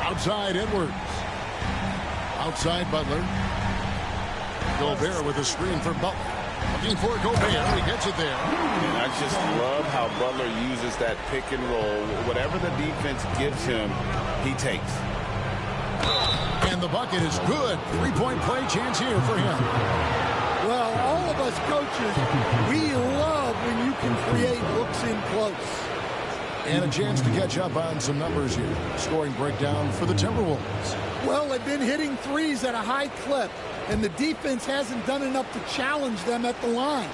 Outside Edwards. Outside Butler. Gobert with a screen for Butler. Looking for Gobert. He gets it there. And I just love how Butler uses that pick and roll. Whatever the defense gives him, he takes. And the bucket is good. 3-point play chance here for him. Well, all of us coaches, we love when you can create looks in close. And a chance to catch up on some numbers here. Scoring breakdown for the Timberwolves. Well, they've been hitting threes at a high clip, and the defense hasn't done enough to challenge them at the line.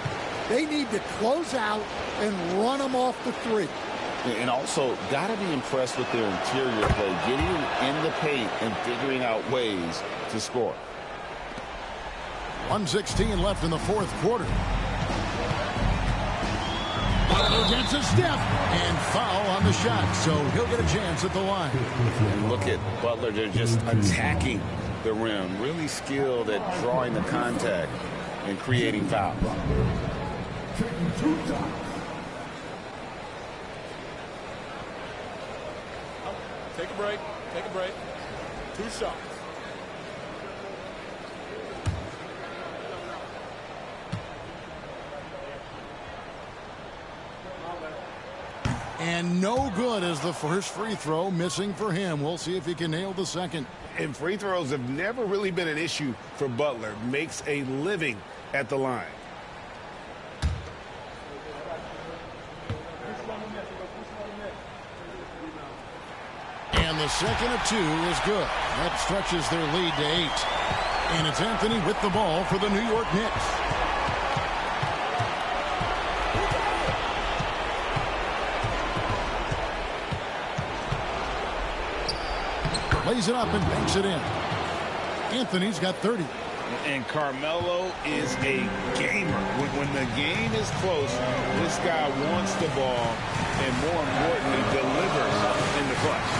They need to close out and run them off the three. And also, got to be impressed with their interior play, getting in the paint and figuring out ways to score. 1:16 left in the fourth quarter. Butler gets a step and foul on the shot, so he'll get a chance at the line. And look at Butler. They're just attacking the rim, really skilled at drawing the contact and creating fouls. Take a break. Take a break. 2 shots. And no good as the first free throw missing for him. We'll see if he can nail the second. And free throws have never really been an issue for Butler. Makes a living at the line. And the second of 2 is good. That stretches their lead to 8. And it's Anthony with the ball for the New York Knicks. Lays it up and banks it in. Anthony's got 30. And Carmelo is a gamer. When the game is close, this guy wants the ball and, more importantly, delivers in the clutch.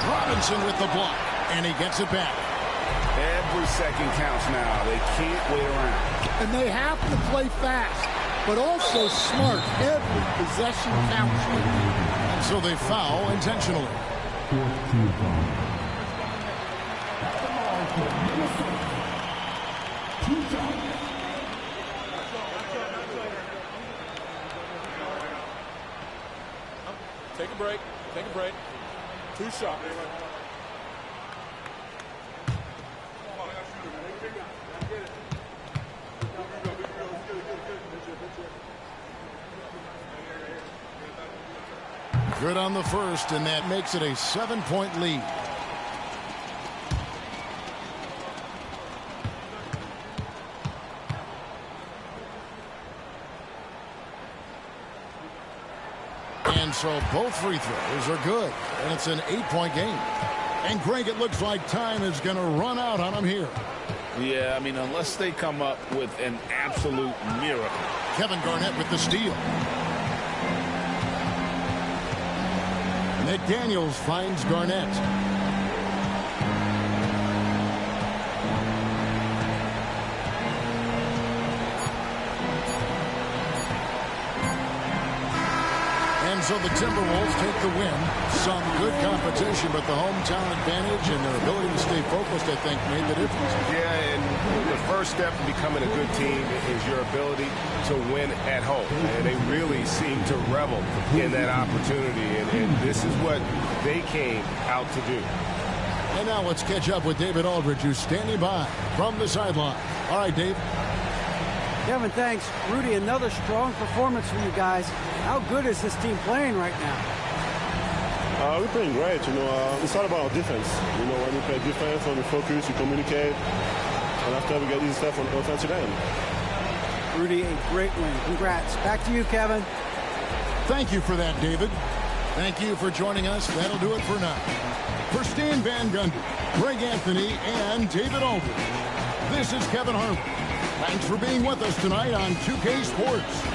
Robinson with the block, and he gets it back. Every second counts now. They can't wait around. And they have to play fast, but also smart. Every possession counts. And so they foul intentionally. Take a break. Take a break. 2 shots. Good on the first, and that makes it a 7-point lead. And so both free throws are good, and it's an 8-point game. And Greg, it looks like time is going to run out on them here. Yeah, I mean, unless they come up with an absolute miracle. Kevin Garnett with the steal. McDaniels finds Garnett. And so the Timberwolves take the win. Some good competition, but the hometown advantage and their ability to stay focused, I think, made the difference. Yeah, and the first step to becoming a good team is your ability to win at home. And they really seem to revel in that opportunity, and this is what they came out to do. And now let's catch up with David Aldridge, who's standing by from the sideline. All right, Dave. Kevin, thanks. Rudy, another strong performance from you guys. How good is this team playing right now? We're playing great. It's all about our defense. When we play defense, when we focus, we communicate, and after we get easy stuff on the offensive end. Rudy, a great win. Congrats. Back to you, Kevin. Thank you for that, David. Thank you for joining us. That'll do it for now. For Stan Van Gundy, Greg Anthony, and David Aldridge, this is Kevin Harlan. Thanks for being with us tonight on 2K Sports.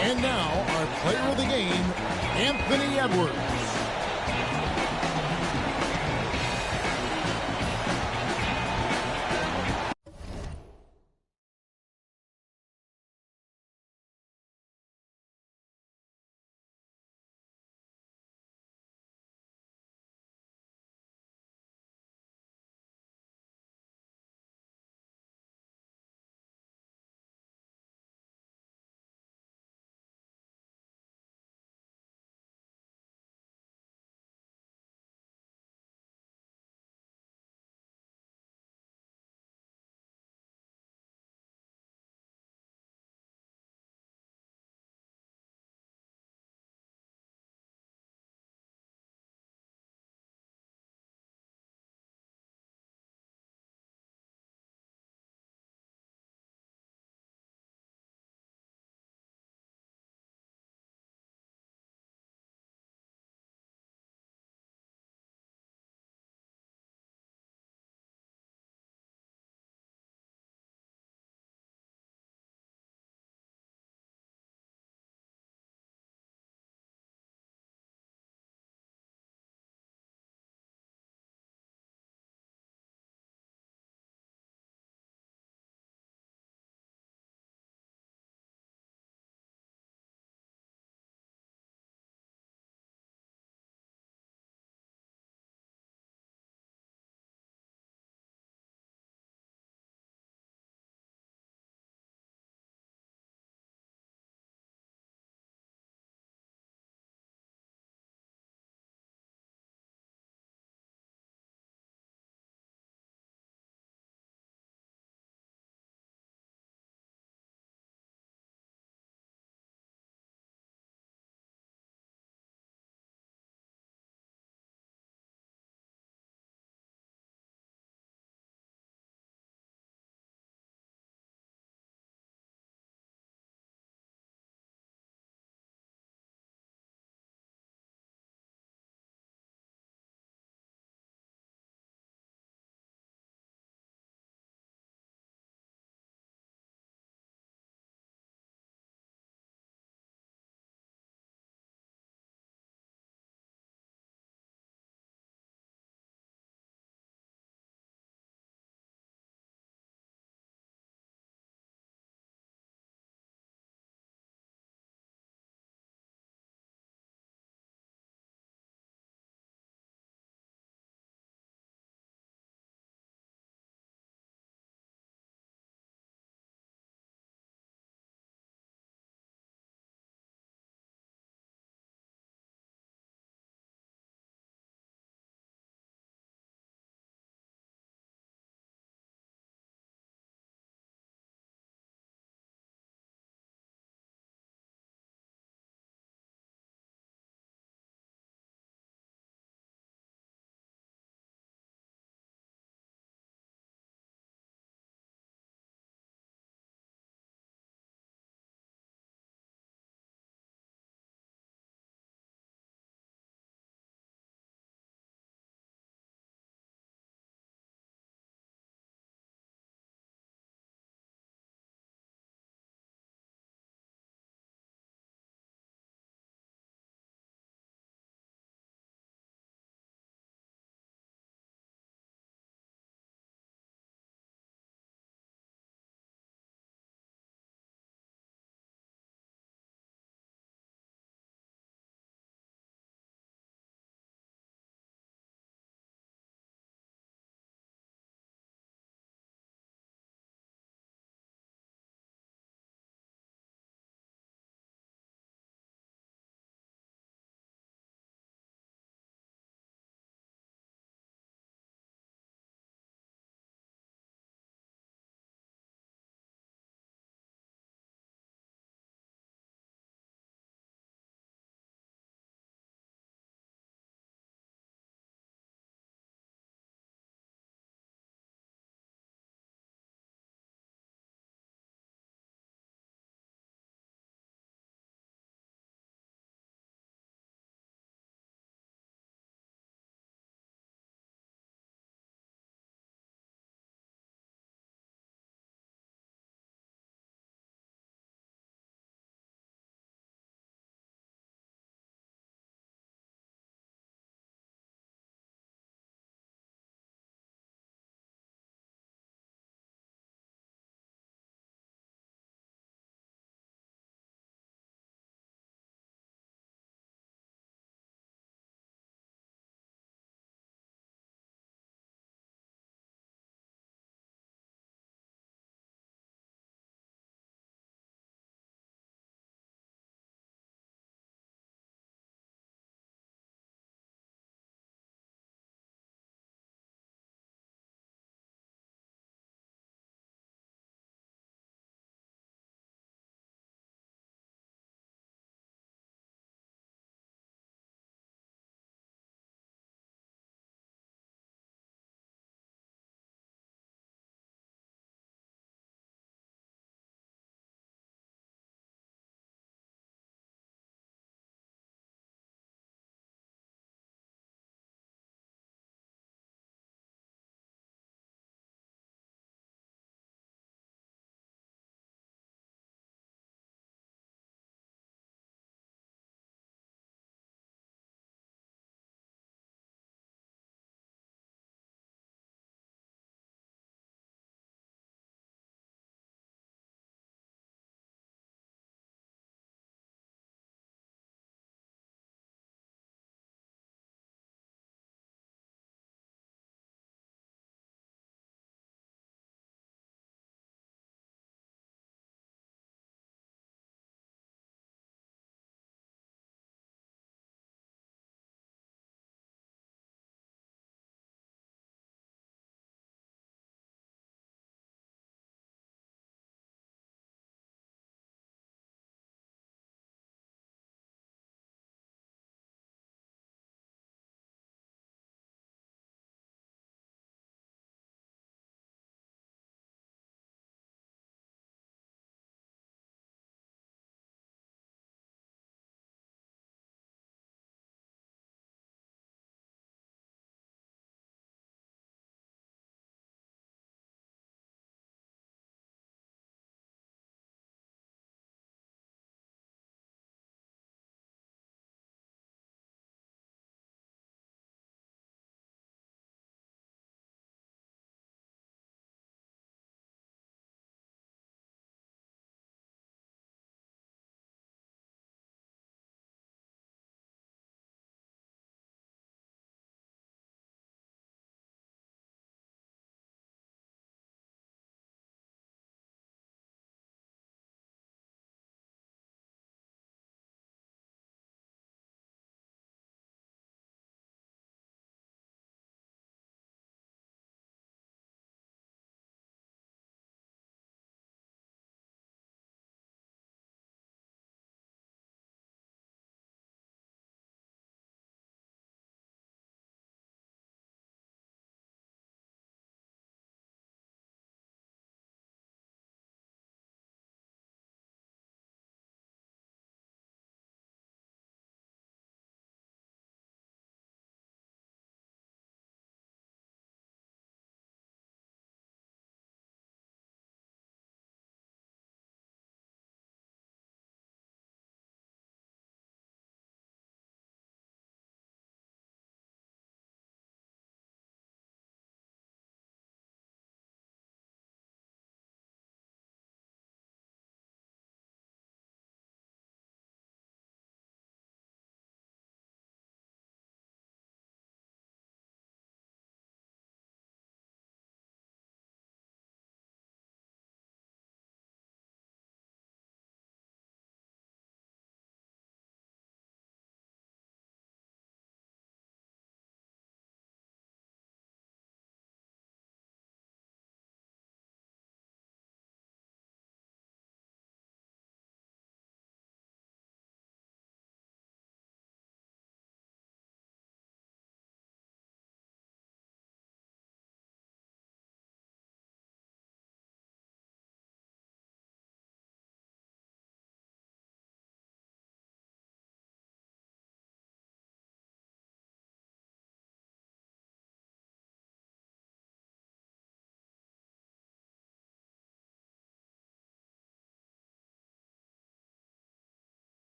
And now, our player of the game, Anthony Edwards.